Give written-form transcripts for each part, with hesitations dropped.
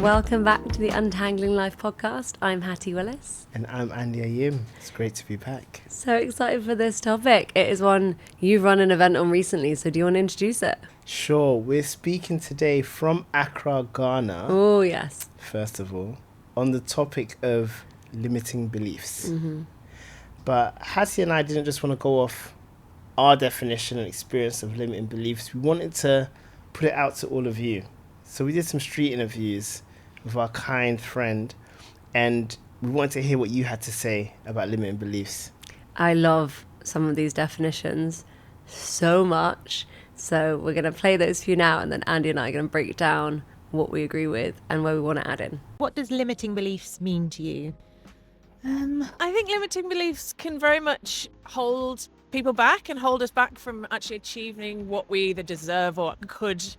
welcome back to the Untangling Life podcast. I'm Hattie Willis. And I'm Andy Ayim. It's great to be back. So excited for this topic. It is one you've run an event on recently, so do you want to introduce it? Sure. We're speaking today from Accra, Ghana. Oh, yes. First of all, on the topic of limiting beliefs. Mm-hmm. But Hattie and I didn't just want to go off our definition and experience of limiting beliefs. We wanted to put it out to all of you. So we did some street interviews with our kind friend, and we wanted to hear what you had to say about limiting beliefs. I love some of these definitions so much. So we're going to play those for you now, and then Andy and I are going to break down what we agree with and where we want to add in. What does limiting beliefs mean to you? I think limiting beliefs can very much hold people back and hold us back from actually achieving what we either deserve or could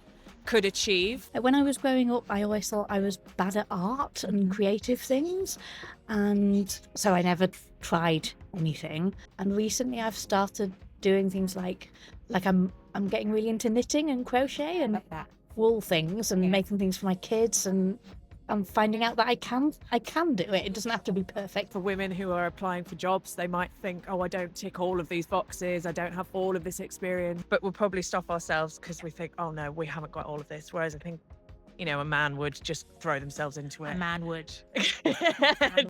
achieve. When I was growing up, I always thought I was bad at art and creative things, and so I never tried anything. And recently I've started doing things like I'm getting really into knitting and crochet and wool things and making things for my kids, and I'm finding out that I can do it. It doesn't have to be perfect. For women who are applying for jobs, they might think, oh, I don't tick all of these boxes, I don't have all of this experience, but we'll probably stop ourselves because we think, oh no, we haven't got all of this. Whereas I think, a man would just throw themselves into it. A man would.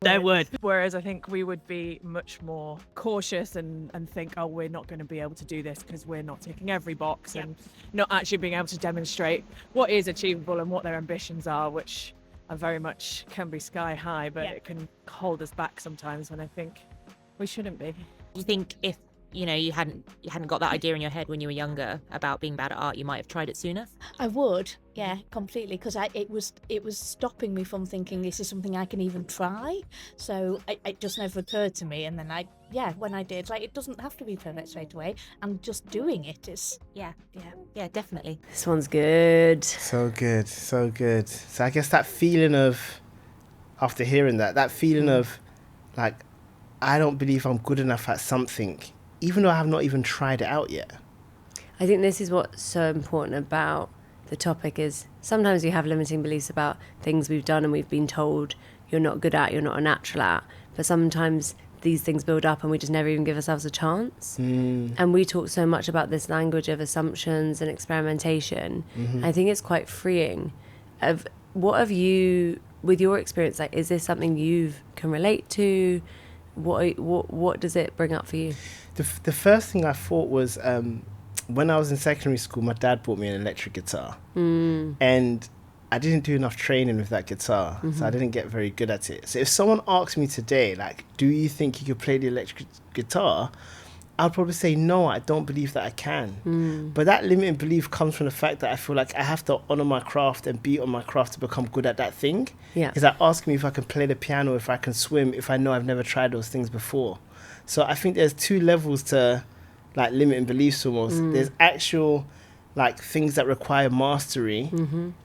They would. Whereas I think we would be much more cautious and think, oh, we're not going to be able to do this because we're not ticking every box and not actually being able to demonstrate what is achievable and what their ambitions are, which are very much can be sky high, but it can hold us back sometimes when I think we shouldn't be. Do you think if you hadn't got that idea in your head when you were younger about being bad at art, you might have tried it sooner? I would, yeah, completely, because it was stopping me from thinking this is something I can even try. So it just never occurred to me, and then when I did, it doesn't have to be perfect straight away, and just doing it is yeah, definitely. This one's good. So good. So I guess that feeling of, after hearing that feeling of I don't believe I'm good enough at something, even though I have not even tried it out yet. I think this is what's so important about the topic is sometimes you have limiting beliefs about things we've done and we've been told you're not good at, you're not a natural at, but sometimes these things build up and we just never even give ourselves a chance. And we talk so much about this language of assumptions and experimentation. I think it's quite freeing. What have you, with your experience, is this something you can relate to? What does it bring up for you? The first thing I thought was when I was in secondary school, my dad bought me an electric guitar, and I didn't do enough training with that guitar, so I didn't get very good at it. So if someone asked me today, do you think you could play the electric guitar? I'd probably say no, I don't believe that I can. But that limiting belief comes from the fact that I feel like I have to honor my craft and be on my craft to become good at that thing. Yeah. It's like asking me if I can play the piano, if I can swim, if I know I've never tried those things before. So I think there's two levels to limiting beliefs almost. There's actual things that require mastery,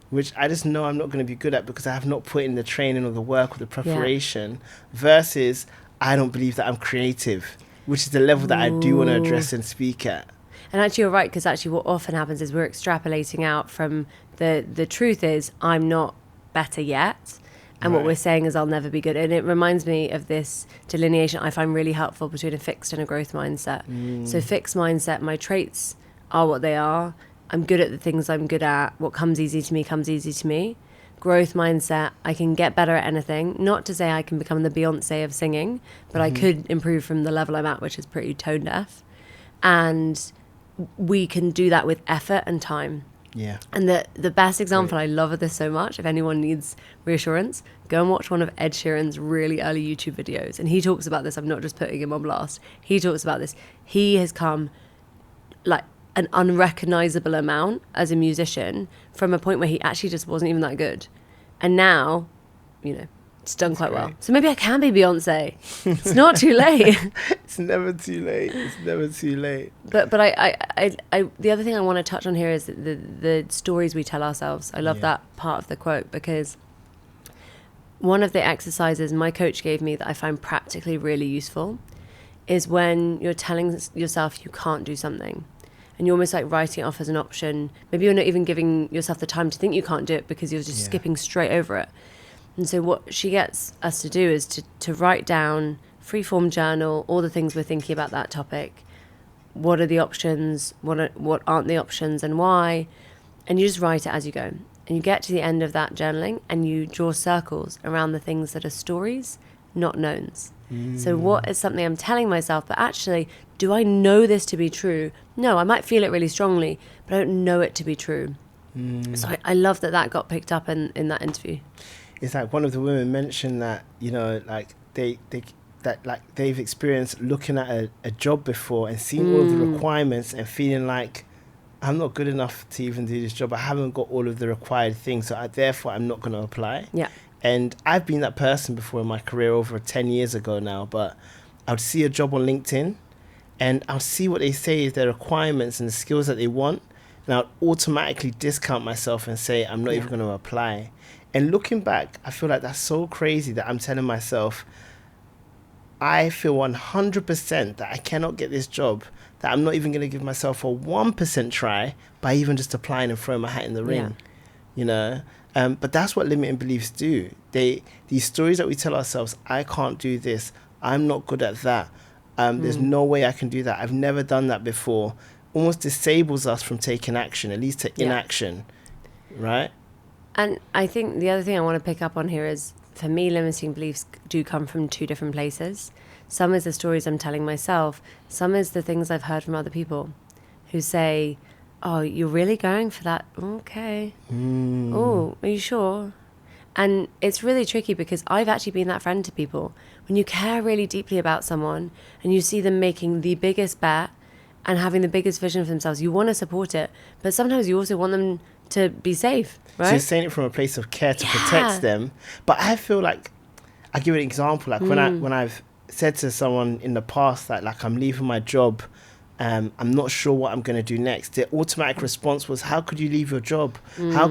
which I just know I'm not going to be good at because I have not put in the training or the work or the preparation, versus I don't believe that I'm creative, which is the level that I do want to address and speak at. And actually you're right, because actually what often happens is we're extrapolating out from the truth is I'm not better yet. And what we're saying is I'll never be good. And it reminds me of this delineation I find really helpful between a fixed and a growth mindset. So fixed mindset, my traits are what they are. I'm good at the things I'm good at. What comes easy to me comes easy to me. Growth mindset, I can get better at anything. Not to say I can become the Beyonce of singing, but I could improve from the level I'm at, which is pretty tone deaf. And we can do that with effort and time. Yeah. And the best example, I love this so much, if anyone needs reassurance, go and watch one of Ed Sheeran's really early YouTube videos. And he talks about this. I'm not just putting him on blast. He talks about this. He has come an unrecognizable amount as a musician from a point where he actually just wasn't even that good. And now, it's done quite well. So maybe I can be Beyonce. It's not too late. It's never too late. It's never too late. But I the other thing I want to touch on here is the stories we tell ourselves. I love that part of the quote, because one of the exercises my coach gave me that I find practically really useful is when you're telling yourself you can't do something. and you're almost like writing it off as an option. Maybe you're not even giving yourself the time to think you can't do it because you're just skipping straight over it. And so what she gets us to do is to write down, free-form journal, all the things we're thinking about that topic. What are the options? What aren't the options, and why? And you just write it as you go. And you get to the end of that journaling and you draw circles around the things that are stories, not knowns. So what is something I'm telling myself, but actually, do I know this to be true? No, I might feel it really strongly, but I don't know it to be true. So I love that got picked up in that interview. It's like one of the women mentioned that, you know, like they've experienced looking at a job before and seeing all of the requirements and feeling like, I'm not good enough to even do this job. I haven't got all of the required things, so therefore I'm not going to apply. Yeah. And I've been that person before in my career over 10 years ago now, but I would see a job on LinkedIn and I'll see what they say is their requirements and the skills that they want, and I'll automatically discount myself and say I'm not even going to apply. And looking back, I feel like that's so crazy that I'm telling myself, I feel 100% that I cannot get this job, that I'm not even going to give myself a 1% try by even just applying and throwing my hat in the ring, you know? But that's what limiting beliefs do. These stories that we tell ourselves, I can't do this, I'm not good at that, there's no way I can do that, I've never done that before, almost disables us from taking action, at least to inaction, right? And I think the other thing I want to pick up on here is, for me, limiting beliefs do come from two different places. Some is the stories I'm telling myself. Some is the things I've heard from other people who say, oh, you're really going for that? Okay. Oh, are you sure? And it's really tricky because I've actually been that friend to people. When you care really deeply about someone and you see them making the biggest bet and having the biggest vision for themselves, you want to support it. But sometimes you also want them to be safe, right? So you're saying it from a place of care to protect them. But I feel like, I'll give you an example. Like when I've said to someone in the past that like I'm leaving my job, I'm not sure what I'm going to do next, the automatic response was, how could you leave your job? Why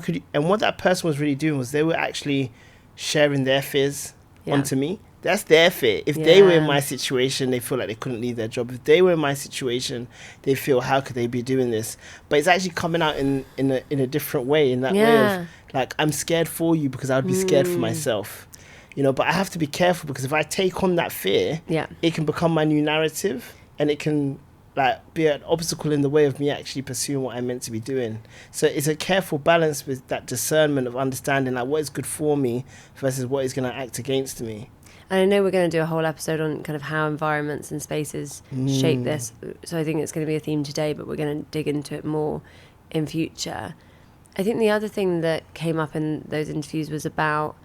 could you? And what that person was really doing was they were actually sharing their fears onto me. That's their fear. If they were in my situation, they feel like they couldn't leave their job. If they were in my situation, they feel, how could they be doing this? But it's actually coming out in a different way, in that way of like, I'm scared for you because I would be scared for myself. You know, but I have to be careful because if I take on that fear, it can become my new narrative and it can like be an obstacle in the way of me actually pursuing what I'm meant to be doing. So it's a careful balance with that discernment of understanding like what is good for me versus what is going to act against me. And I know we're going to do a whole episode on kind of how environments and spaces shape this. So I think it's going to be a theme today, but we're going to dig into it more in future. I think the other thing that came up in those interviews was about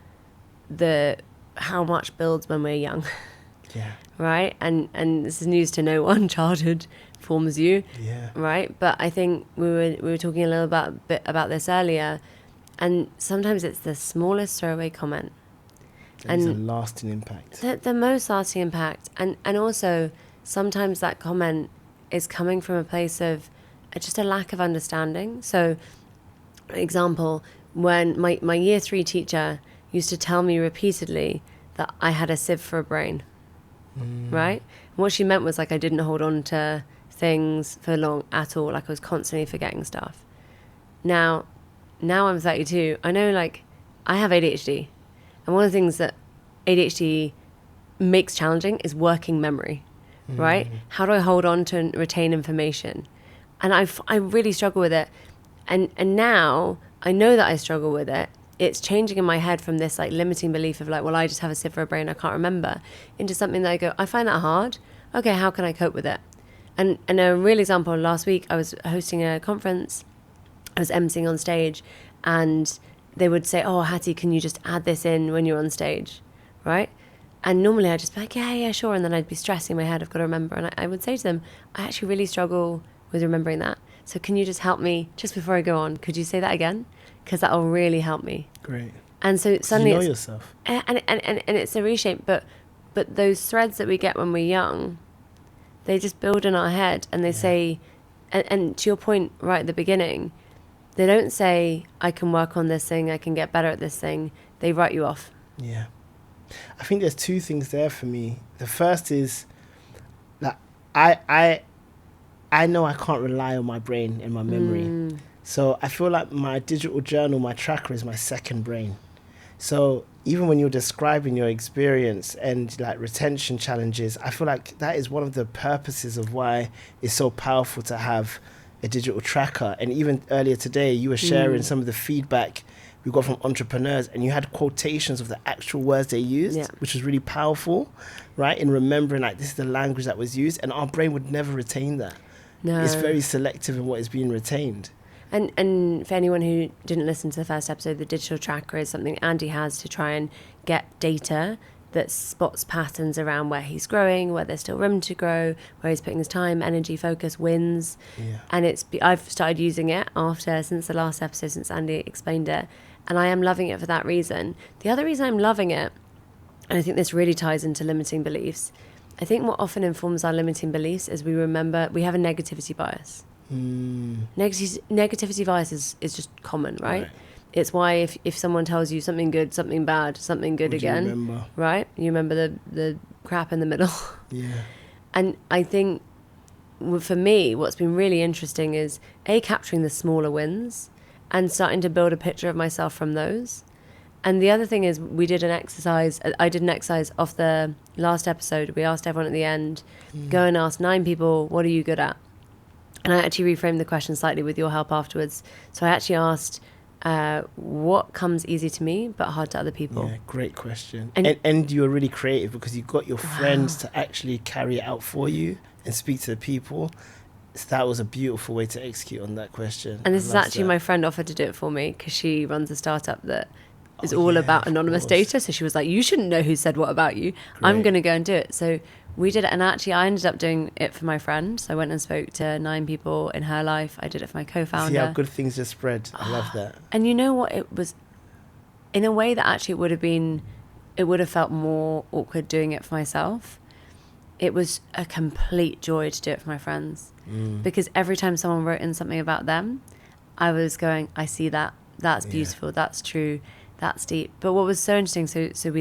how much builds when we're young. Yeah. Right? And this is news to no one. Childhood forms you. Yeah. Right? But I think we were talking a little bit about this earlier, and sometimes it's the smallest throwaway comment. And a lasting impact. The most lasting impact. And also, sometimes that comment is coming from a place of just a lack of understanding. So, example, when my year 3 teacher used to tell me repeatedly that I had a sieve for a brain, right? And what she meant was like I didn't hold on to things for long at all. Like I was constantly forgetting stuff. Now I'm 32. I know like I have ADHD. And one of the things that ADHD makes challenging is working memory, right? How do I hold on to and retain information? And I really struggle with it. And now I know that I struggle with it. It's changing in my head from this like limiting belief of like, well, I just have a sieve for a brain, I can't remember, into something that I go, I find that hard. Okay, how can I cope with it? And a real example, last week I was hosting a conference, I was emceeing on stage, and they would say, oh, Hattie, can you just add this in when you're on stage, right? And normally I'd just be like, yeah, sure. And then I'd be stressing in my head, I've got to remember. And I would say to them, I actually really struggle with remembering that. So can you just help me just before I go on? Could you say that again? Because that will really help me. Great. And so suddenly you know yourself. And it's a reshape. But those threads that we get when we're young, they just build in our head. And they say, and to your point right at the beginning, they don't say, I can work on this thing, I can get better at this thing. They write you off. Yeah. I think there's two things there for me. The first is that I I know I can't rely on my brain and my memory. So I feel like my digital journal, my tracker, is my second brain. So even when you're describing your experience and like retention challenges, I feel like that is one of the purposes of why it's so powerful to have a digital tracker. And even earlier today, you were sharing some of the feedback we got from entrepreneurs, and you had quotations of the actual words they used, which was really powerful, right? In remembering like this is the language that was used, and our brain would never retain that. No. It's very selective in what is being retained. And for anyone who didn't listen to the first episode, the digital tracker is something Andy has to try and get data that spots patterns around where he's growing, where there's still room to grow, where he's putting his time, energy, focus, wins. Yeah. And I've started using it since the last episode, since Andy explained it. And I am loving it for that reason. The other reason I'm loving it, and I think this really ties into limiting beliefs, I think what often informs our limiting beliefs is we have a negativity bias. Negativity bias is just common, right? It's why if someone tells you something good, something bad, something good again, right? You remember the crap in the middle. Yeah. And I think for me, what's been really interesting is capturing the smaller wins and starting to build a picture of myself from those. And the other thing is I did an exercise off the last episode. We asked everyone at the end, go and ask 9 people, what are you good at? And I actually reframed the question slightly with your help afterwards. So I actually asked, what comes easy to me but hard to other people? Yeah, great question. And you were really creative because you got your friends to actually carry it out for you and speak to the people. So that was a beautiful way to execute on that question. And this is actually my friend offered to do it for me because she runs a startup that is all about anonymous data. So she was like, you shouldn't know who said what about you. Great. I'm going to go and do it. So we did it. And actually, I ended up doing it for my friend. So I went and spoke to 9 people in her life. I did it for my co-founder. See how good things just spread. I love that. And you know what? It was in a way that actually it would have felt more awkward doing it for myself. It was a complete joy to do it for my friends. Because every time someone wrote in something about them, I was going, I see that. That's beautiful. That's true. That's deep. But what was so interesting, so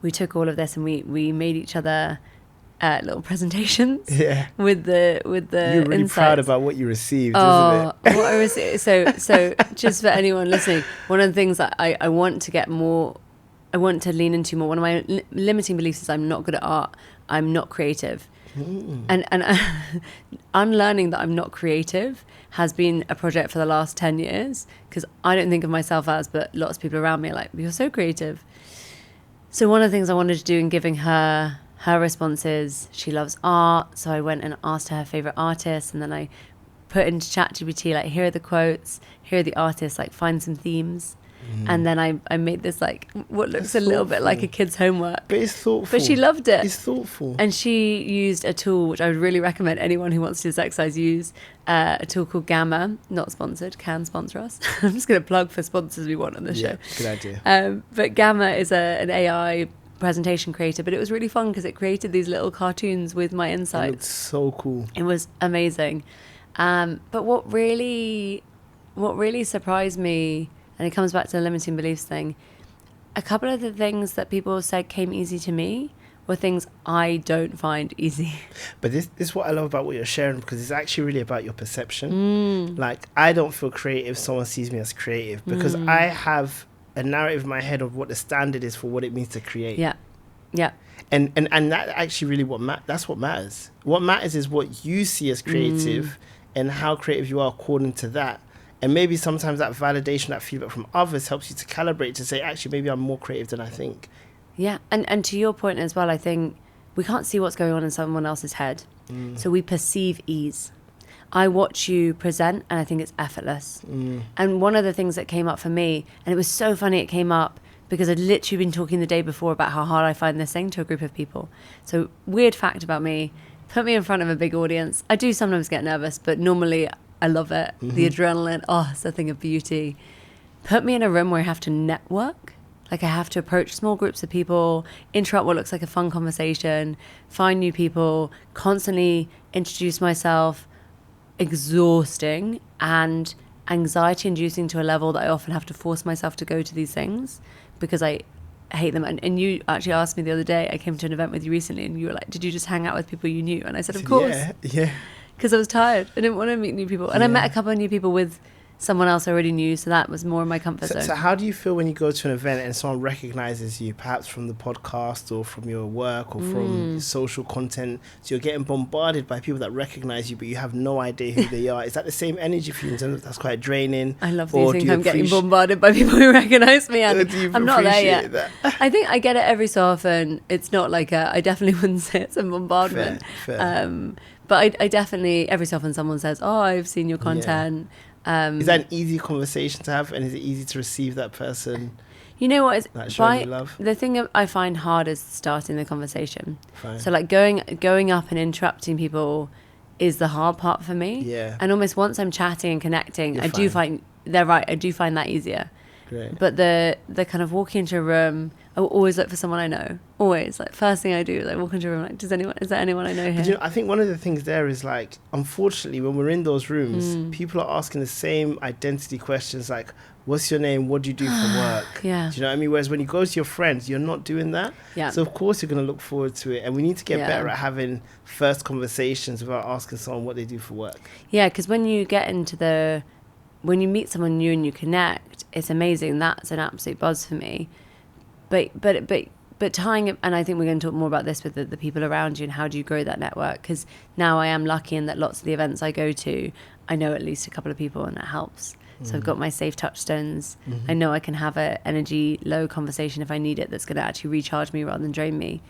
we took all of this and we made each other little presentations with the You're really insights. proud about what you received, isn't what I received. So just for anyone listening, one of the things that I want to get more, I want to lean into more, one of my limiting beliefs is I'm not good at art, I'm not creative. And unlearning that I'm not creative has been a project for the last 10 years because I don't think of myself as, but lots of people around me are like, you're so creative. So one of the things I wanted to do in giving her responses, she loves art, so I went and asked her favorite artists, and then I put into ChatGPT, like, here are the quotes, here are the artists, like, find some themes. And then I made this like what looks a little bit like a kid's homework. But it's thoughtful. But she loved it. It's thoughtful. And she used a tool which I would really recommend anyone who wants to do this exercise use, a tool called Gamma. Not sponsored, can sponsor us. I'm just going to plug for sponsors we want on the show. Good idea. But Gamma is an AI presentation creator, but it was really fun because it created these little cartoons with my insights. It looked so cool. It was amazing. But what really surprised me, and it comes back to the limiting beliefs thing, a couple of the things that people said came easy to me were things I don't find easy. But this is what I love about what you're sharing, because it's actually really about your perception. Like, I don't feel creative if someone sees me as creative, because I have a narrative in my head of what the standard is for what it means to create. Yeah. And that actually really that's what matters. What matters is what you see as creative and how creative you are according to that. And maybe sometimes that validation, that feedback from others helps you to calibrate to say, actually, maybe I'm more creative than I think. Yeah. And to your point as well, I think we can't see what's going on in someone else's head. So we perceive ease. I watch you present and I think it's effortless. And one of the things that came up for me, and it was so funny it came up because I'd literally been talking the day before about how hard I find this thing to a group of people. So weird fact about me, put me in front of a big audience. I do sometimes get nervous, but normally I love it. The adrenaline, it's a thing of beauty. Put me in a room where I have to network. Like I have to approach small groups of people, interrupt what looks like a fun conversation, find new people, constantly introduce myself. Exhausting and anxiety inducing to a level that I often have to force myself to go to these things because I hate them. And you actually asked me the other day, I came to an event with you recently, and you were like, did you just hang out with people you knew? And I said, of course. Yeah. Because I was tired. I didn't want to meet new people. And I met a couple of new people with someone else I already knew, so that was more in my comfort zone. So how do you feel when you go to an event and someone recognizes you, perhaps from the podcast or from your work or from social content? So you're getting bombarded by people that recognize you, but you have no idea who they are. Is that the same energy for you in terms of that's quite draining? I love that you think I'm getting bombarded by people who recognize me, and I'm not there yet. That? I think I get it every so often. It's not like I definitely wouldn't say it's a bombardment. Fair. But I definitely, every so often someone says, oh, I've seen your content. Is that an easy conversation to have, and is it easy to receive that person? You know what? Love? The thing I find hard is starting the conversation. Fine. So like going up and interrupting people is the hard part for me. Yeah. And almost once I'm chatting and connecting, You're I do fine. find they're right. I do find that easier. Great. But the kind of walking into a room, I will always look for someone I know. Always, like first thing I do is I walk into a room like, is there anyone I know here? But, you know, I think one of the things there is like, unfortunately, when we're in those rooms, people are asking the same identity questions like, what's your name? What do you do for work? Yeah. Do you know what I mean? Whereas when you go to your friends, you're not doing that. Yeah. So of course you're going to look forward to it, and we need to get better at having first conversations without asking someone what they do for work. Yeah, because when you get into when you meet someone new and you connect, it's amazing. That's an absolute buzz for me. But tying it, and I think we're going to talk more about this with the people around you and how do you grow that network, because now I am lucky in that lots of the events I go to, I know at least a couple of people, and that helps. So I've got my safe touchstones. I know I can have a energy low conversation if I need it that's going to actually recharge me rather than drain me.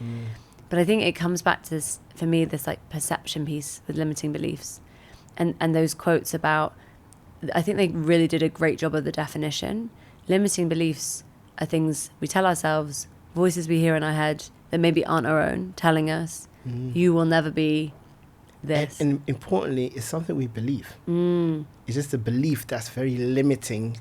But I think it comes back to this, for me, this like perception piece with limiting beliefs, and those quotes about, I think they really did a great job of the definition. Limiting beliefs are things we tell ourselves, voices we hear in our head that maybe aren't our own, telling us, you will never be this. And importantly, it's something we believe. It's just a belief that's very limiting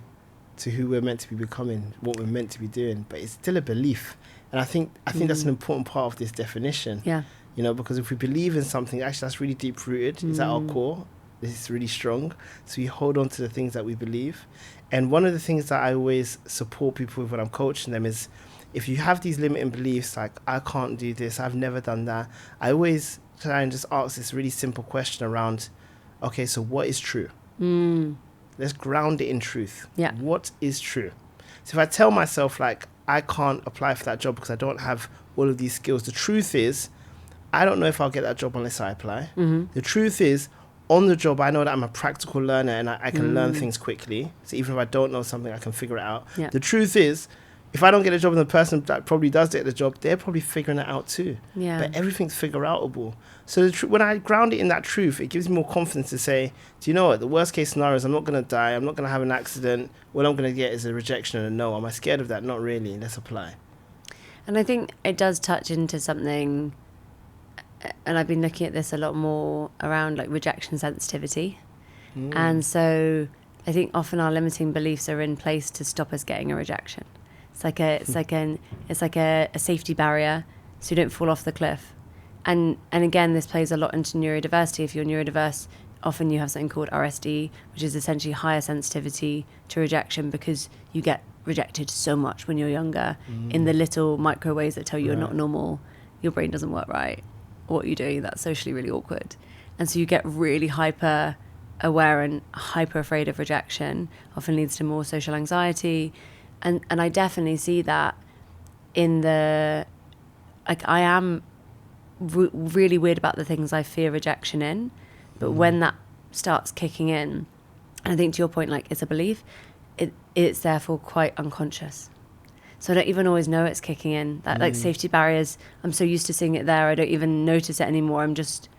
to who we're meant to be becoming, what we're meant to be doing. But it's still a belief. And I think that's an important part of this definition. Yeah. You know, because if we believe in something, actually that's really deep rooted. It's at our core. It's really strong. So we hold on to the things that we believe. And one of the things that I always support people with when I'm coaching them is, if you have these limiting beliefs, like, I can't do this, I've never done that, I always try and just ask this really simple question around, okay, so what is true? Let's ground it in truth. Yeah. What is true? So if I tell myself, like, I can't apply for that job because I don't have all of these skills, the truth is, I don't know if I'll get that job unless I apply. The truth is, on the job, I know that I'm a practical learner and I can learn things quickly. So even if I don't know something, I can figure it out. Yeah. The truth is, if I don't get a job and the person that probably does get the job, they're probably figuring it out too. Yeah. But everything's figure-outable. So when I ground it in that truth, it gives me more confidence to say, do you know what? The worst case scenario is I'm not going to die. I'm not going to have an accident. What I'm going to get is a rejection and a no. Am I scared of that? Not really. Let's apply. And I think it does touch into something, and I've been looking at this a lot more around like rejection sensitivity. And so I think often our limiting beliefs are in place to stop us getting a rejection. It's like a safety barrier so you don't fall off the cliff. And again, this plays a lot into neurodiversity. If you're neurodiverse, often you have something called RSD, which is essentially higher sensitivity to rejection, because you get rejected so much when you're younger in the little micro ways that tell you you're not normal, your brain doesn't work right, what you're doing that's socially really awkward. And so you get really hyper aware and hyper afraid of rejection, often leads to more social anxiety. And I definitely see that in the, like, I am really weird about the things I fear rejection in, but when that starts kicking in, and I think to your point, like, it's a belief, it's therefore quite unconscious. So I don't even always know it's kicking in. That like safety barriers, I'm so used to seeing it there, I don't even notice it anymore. It's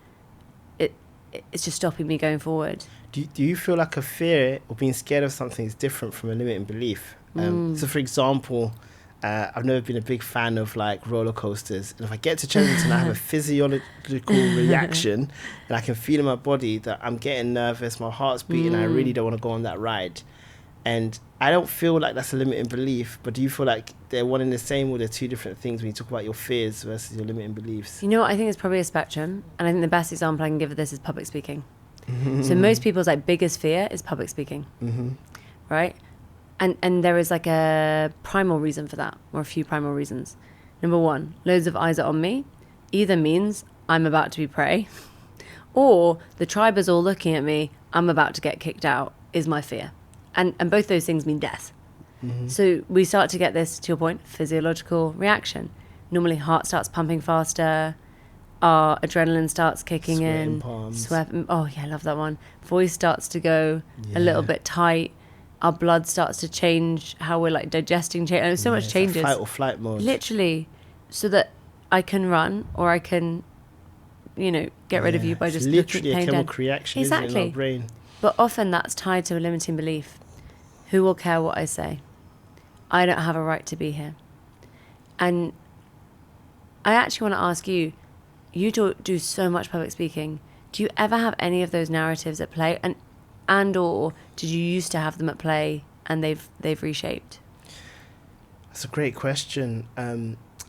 just stopping me going forward. Do you feel like a fear or being scared of something is different from a limiting belief? So for example, I've never been a big fan of like roller coasters, and if I get to Chessington, I have a physiological reaction, and I can feel in my body that I'm getting nervous, my heart's beating, I really don't want to go on that ride. And I don't feel like that's a limiting belief, but do you feel like they're one and the same, or they're two different things when you talk about your fears versus your limiting beliefs? You know what, I think it's probably a spectrum, and I think the best example I can give of this is public speaking. So most people's like biggest fear is public speaking, right? And there is like a primal reason for that, or a few primal reasons. Number one, loads of eyes are on me either means I'm about to be prey, or the tribe is all looking at me, I'm about to get kicked out, is my fear. And both those things mean death. So we start to get this, to your point, physiological reaction. Normally heart starts pumping faster, our adrenaline starts kicking in. Oh yeah, I love that one. Voice starts to go a little bit tight. Our blood starts to change, how we're like digesting change. And so much changes. Like fight or flight mode. Literally, so that I can run or I can, get rid of you by just literally looking a chemical reaction, exactly. isn't it, in our brain? But often that's tied to a limiting belief. Who will care what I say? I don't have a right to be here. And I actually want to ask you, you do so much public speaking. Do you ever have any of those narratives at play? And or did you used to have them at play and they've reshaped? That's a great question.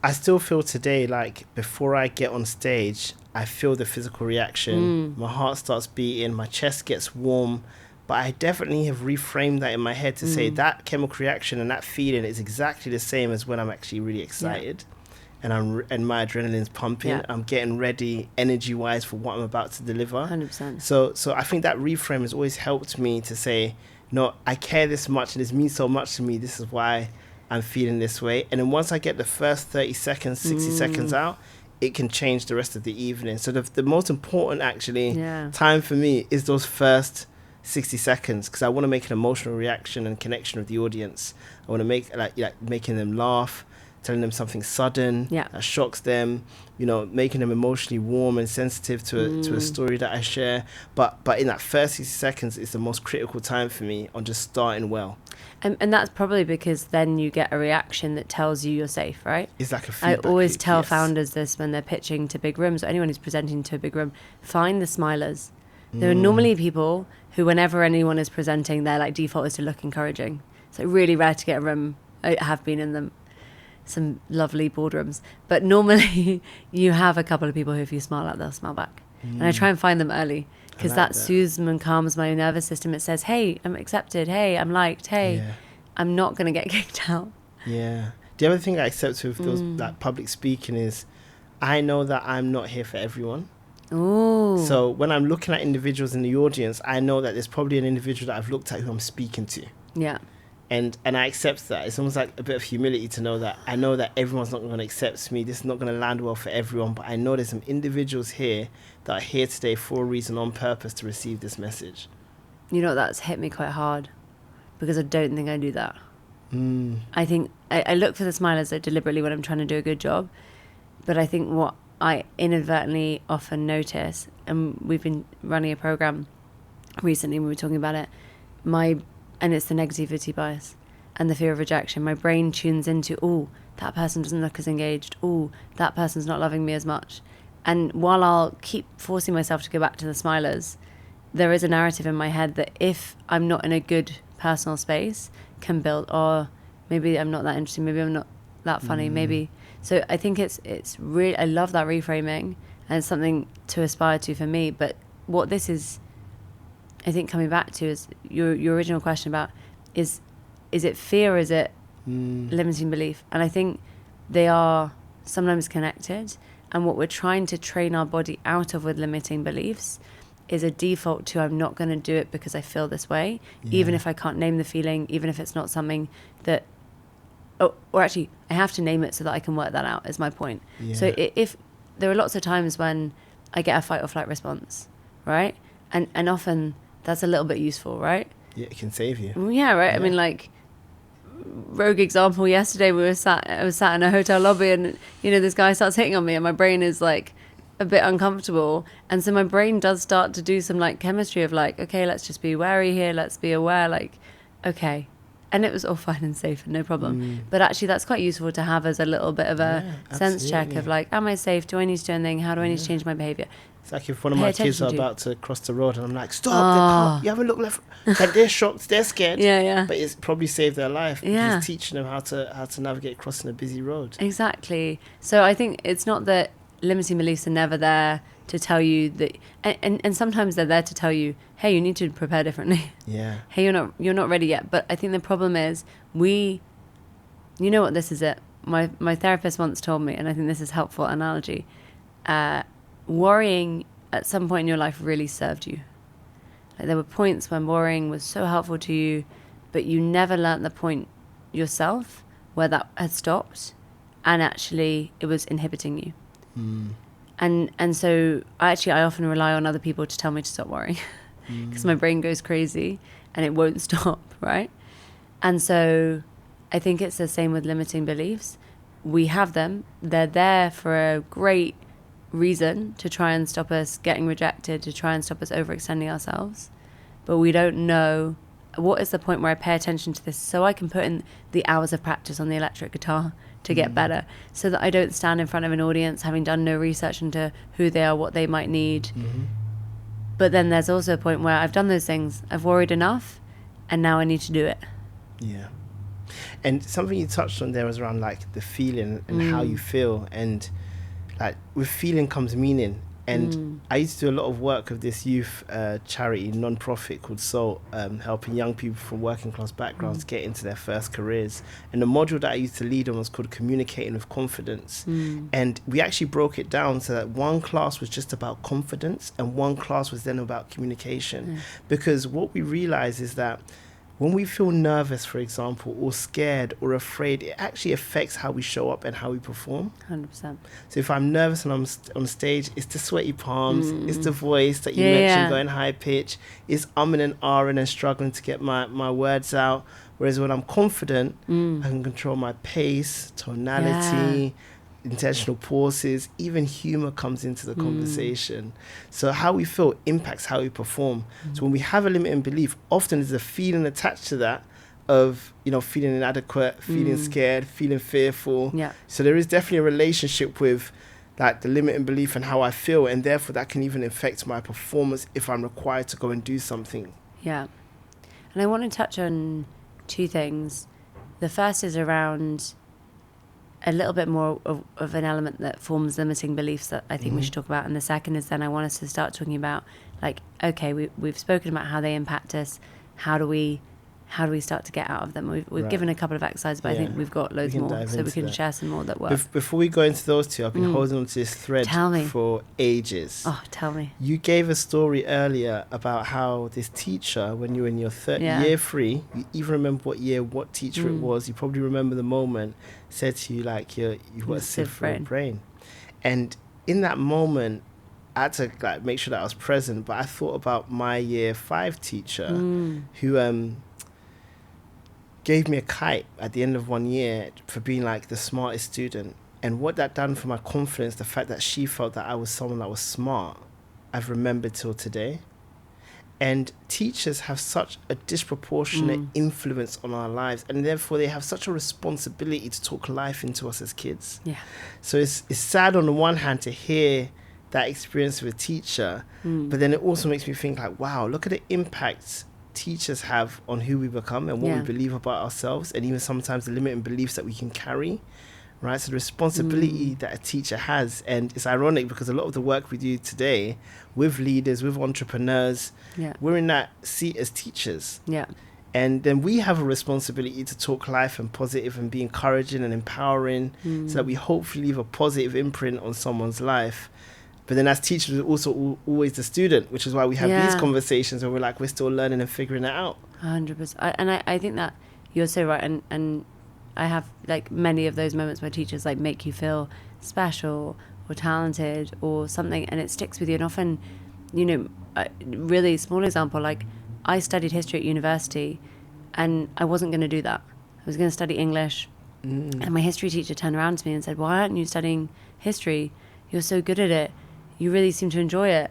I still feel today like before I get on stage, I feel the physical reaction. My heart starts beating, my chest gets warm. But I definitely have reframed that in my head to say that chemical reaction and that feeling is exactly the same as when I'm actually really excited. And my adrenaline's pumping. I'm getting ready energy-wise for what I'm about to deliver. 100%. So I think that reframe has always helped me to say, no, I care this much and this means so much to me. This is why I'm feeling this way. And then once I get the first 30 seconds, 60 seconds out, it can change the rest of the evening. So the most important time for me is those first 60 seconds, because I want to make an emotional reaction and connection with the audience. I want to make like making them laugh, telling them something sudden that shocks them, making them emotionally warm and sensitive to a story that I share. But in that first 60 seconds is the most critical time for me on just starting well. And that's probably because then you get a reaction that tells you you're safe, right? It's like a feedback I always loop, tell founders this when they're pitching to big rooms, or anyone who's presenting to a big room, find the smilers. There are normally people who, whenever anyone is presenting, their like default is to look encouraging. It's like really rare to get a room. I have been in them, some lovely boardrooms, but normally you have a couple of people who, if you smile at, they'll smile back. And I try and find them early, because that soothes and calms my nervous system. It says, hey, I'm accepted. Hey, I'm liked. Hey, I'm not going to get kicked out. Yeah. The other thing I accept with those like public speaking is I know that I'm not here for everyone. Ooh. So when I'm looking at individuals in the audience, I know that there's probably an individual that I've looked at who I'm speaking to. Yeah. And I accept that. It's almost like a bit of humility to know that I know that everyone's not going to accept me. This is not going to land well for everyone. But I know there's some individuals here that are here today for a reason, on purpose, to receive this message. That's hit me quite hard, because I don't think I do that. I think I look for the smilers deliberately when I'm trying to do a good job. But I think what I inadvertently often notice, and we've been running a program recently, we were talking about it, and it's the negativity bias and the fear of rejection. My brain tunes into, oh, that person doesn't look as engaged. Oh, that person's not loving me as much. And while I'll keep forcing myself to go back to the smilers, there is a narrative in my head that if I'm not in a good personal space, can build, or maybe I'm not that interesting, maybe I'm not that funny, maybe. So I think it's really, I love that reframing, and it's something to aspire to for me. But what this is, I think, coming back to is your original question about is it fear or is it limiting belief? And I think they are sometimes connected. And what we're trying to train our body out of with limiting beliefs is a default to, I'm not going to do it because I feel this way, even if I can't name the feeling, even if it's not something that, or actually I have to name it so that I can work that out, is my point. So if there are lots of times when I get a fight or flight response, right? And often that's a little bit useful, right? Yeah, it can save you. Yeah, right. I mean, like, rogue example, yesterday I was sat in a hotel lobby, and this guy starts hitting on me, and my brain is like a bit uncomfortable, and so my brain does start to do some like chemistry of like, okay, let's just be wary here, let's be aware, like, okay. And it was all fine and safe and no problem. But actually that's quite useful to have as a little bit of a sense check of like, am I safe? Do I need to do anything? How do I need to change my behavior? It's like if one of my kids are about to cross the road and I'm like, stop, you haven't looked left. Like, they're shocked, they're scared. But it's probably saved their life. Because it's teaching them how to navigate crossing a busy road. Exactly. So I think it's not that limiting beliefs are never there to tell you that, and sometimes they're there to tell you, hey, you need to prepare differently. Yeah. Hey, you're not ready yet. But I think the problem is you know what, this is it. My therapist once told me, and I think this is a helpful analogy, worrying at some point in your life really served you. Like, there were points when worrying was so helpful to you, but you never learnt the point yourself where that had stopped, and actually it was inhibiting you. And so I often rely on other people to tell me to stop worrying, because my brain goes crazy and it won't stop, right? And so I think it's the same with limiting beliefs. We have them. They're there for a great reason, to try and stop us getting rejected, to try and stop us overextending ourselves. But we don't know, what is the point where I pay attention to this so I can put in the hours of practice on the electric guitar to get better, so that I don't stand in front of an audience having done no research into who they are, what they might need. But then there's also a point where I've done those things, I've worried enough, and now I need to do it. Yeah. And something you touched on there was around like the feeling and how you feel, and like with feeling comes meaning. And I used to do a lot of work with this youth charity non-profit called SALT, helping young people from working class backgrounds get into their first careers. And the module that I used to lead on was called Communicating with Confidence. And we actually broke it down so that one class was just about confidence and one class was then about communication. Because what we realize is that when we feel nervous, for example, or scared or afraid, it actually affects how we show up and how we perform. 100%. So if I'm nervous and I'm on stage, it's the sweaty palms, it's the voice that you mentioned going high pitch, it's umming and ahhing and struggling to get my words out. Whereas when I'm confident, I can control my pace, tonality, intentional pauses, even humor comes into the conversation. So how we feel impacts how we perform. So when we have a limiting belief, often there's a feeling attached to that of, feeling inadequate, feeling scared, feeling fearful. Yeah. So there is definitely a relationship with like the limiting belief and how I feel, and therefore that can even affect my performance if I'm required to go and do something. Yeah. And I want to touch on two things. The first is around a little bit more of an element that forms limiting beliefs that I think we should talk about. And the second is then I want us to start talking about, like, okay, we've spoken about how they impact us. How do we start to get out of them? We've given a couple of exercises, but I think we've got loads more, so we can share some more that work. Before we go into those two, I've been holding on to this thread for ages. Oh, tell me. You gave a story earlier about how this teacher, when you were in your year 3, you even remember what teacher it was, you probably remember the moment, said to you like you've got a sieve for a brain. And in that moment, I had to like make sure that I was present, but I thought about my year 5 teacher who gave me a kite at the end of one year for being like the smartest student. And what that done for my confidence, the fact that she felt that I was someone that was smart, I've remembered till today. And teachers have such a disproportionate influence on our lives, and therefore they have such a responsibility to talk life into us as kids. Yeah. So it's sad on the one hand to hear that experience with a teacher, but then it also makes me think like, wow, look at the impact teachers have on who we become and what we believe about ourselves, and even sometimes the limiting beliefs that we can carry, right? So the responsibility that a teacher has. And it's ironic because a lot of the work we do today with leaders, with entrepreneurs, we're in that seat as teachers. And then we have a responsibility to talk life and positive and be encouraging and empowering, so that we hopefully leave a positive imprint on someone's life. But then as teachers, we're also always the student, which is why we have these conversations where we're still learning and figuring it out. 100%. And I think that you're so right. And I have like many of those moments where teachers like make you feel special or talented or something, and it sticks with you. And often, really small example, like I studied history at university and I wasn't going to do that. I was going to study English. And my history teacher turned around to me and said, why aren't you studying history? You're so good at it. You really seem to enjoy it.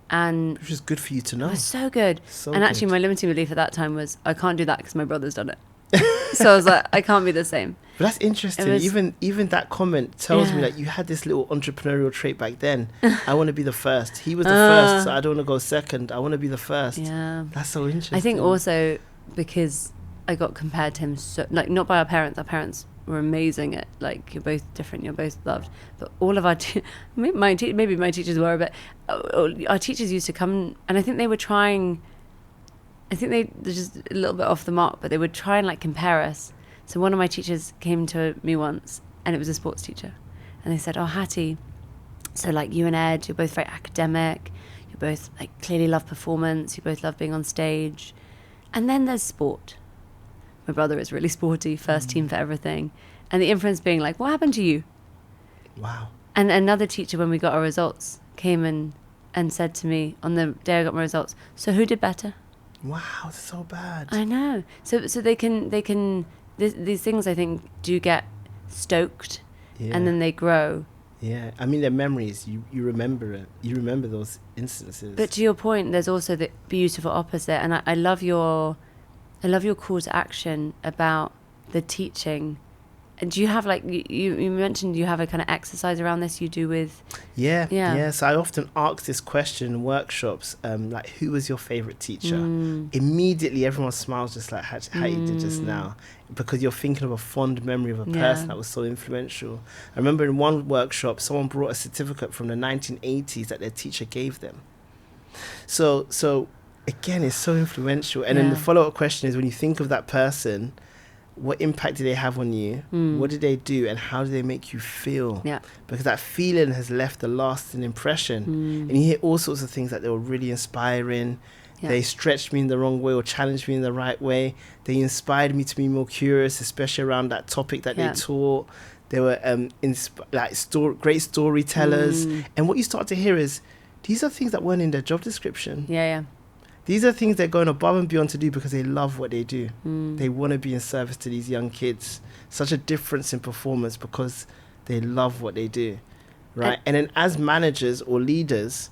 And which is good for you to know. It was so good. And actually my limiting belief at that time was I can't do that because my brother's done it. So I was like, I can't be the same. But that's interesting. Even that comment tells me that you had this little entrepreneurial trait back then. I want to be the first. He was the first, so I don't want to go second. I want to be the first. Yeah. That's so interesting. I think also because I got compared to him, so like not by our parents. Our parents were amazing at, like, you're both different, you're both loved. But all of our, maybe my teachers were, but our teachers used to come, and I think they were trying, they're just a little bit off the mark, but they would try and like compare us. So one of my teachers came to me once, and it was a sports teacher, and they said, "Oh, Hattie, so like you and Ed, you're both very academic, you both like clearly love performance, you both love being on stage, and then there's sport. My brother is really sporty, first team for everything." And the inference being like, "What happened to you?" Wow. And another teacher, when we got our results, came and said to me on the day I got my results, "So who did better?" Wow, that's so bad. I know. So they can these things, I think, do get stoked, and then they grow. Yeah, I mean, they're memories. You remember it. You remember those instances. But to your point, there's also the beautiful opposite, and I love your call to action about the teaching. And do you have, like, you mentioned you have a kind of exercise around this you do with... Yeah. So I often ask this question in workshops, like, who was your favorite teacher? Immediately everyone smiles, just like how you did just now, because you're thinking of a fond memory of a person that was so influential. I remember in one workshop, someone brought a certificate from the 1980s that their teacher gave them. So again, it's so influential. And then the follow-up question is, when you think of that person, what impact did they have on you? What did they do? And how did they make you feel? Yeah. Because that feeling has left a lasting impression. And you hear all sorts of things that they were really inspiring. Yeah. They stretched me in the wrong way or challenged me in the right way. They inspired me to be more curious, especially around that topic that they taught. They were great storytellers. And what you start to hear is, these are things that weren't in their job description. Yeah. These are things they're going above and beyond to do because they love what they do. They want to be in service to these young kids. Such a difference in performance because they love what they do, right? And then as managers or leaders,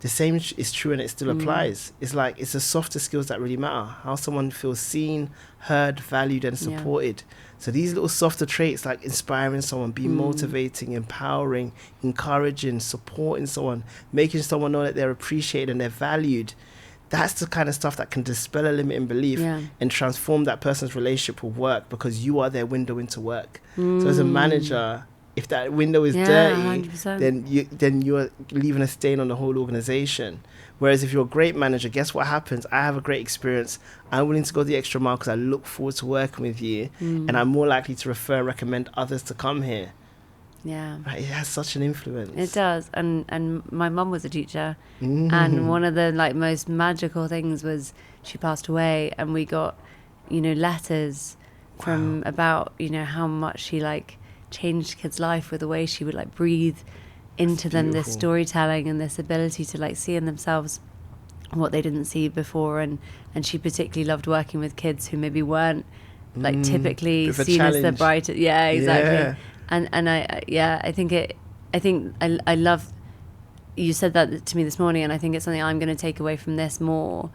the same is true, and it still applies. It's like, it's the softer skills that really matter. How someone feels seen, heard, valued, and supported. So these little softer traits, like inspiring someone, being motivating, empowering, encouraging, supporting someone, making someone know that they're appreciated and they're valued, that's the kind of stuff that can dispel a limiting belief and transform that person's relationship with work, because you are their window into work. So as a manager, if that window is dirty, 100%. then you're leaving a stain on the whole organization. Whereas if you're a great manager, guess what happens? I have a great experience. I'm willing to go the extra mile because I look forward to working with you, and I'm more likely to refer and recommend others to come here. Yeah. Right, it has such an influence. It does. And my mum was a teacher, and one of the like most magical things was she passed away, and we got, letters from about, how much she like changed kids' life with the way she would like breathe into them this storytelling and this ability to like see in themselves what they didn't see before, and she particularly loved working with kids who maybe weren't like typically seen as the brightest. Yeah, exactly. Yeah. And I think I love, you said that to me this morning, and I think it's something I'm going to take away from this more,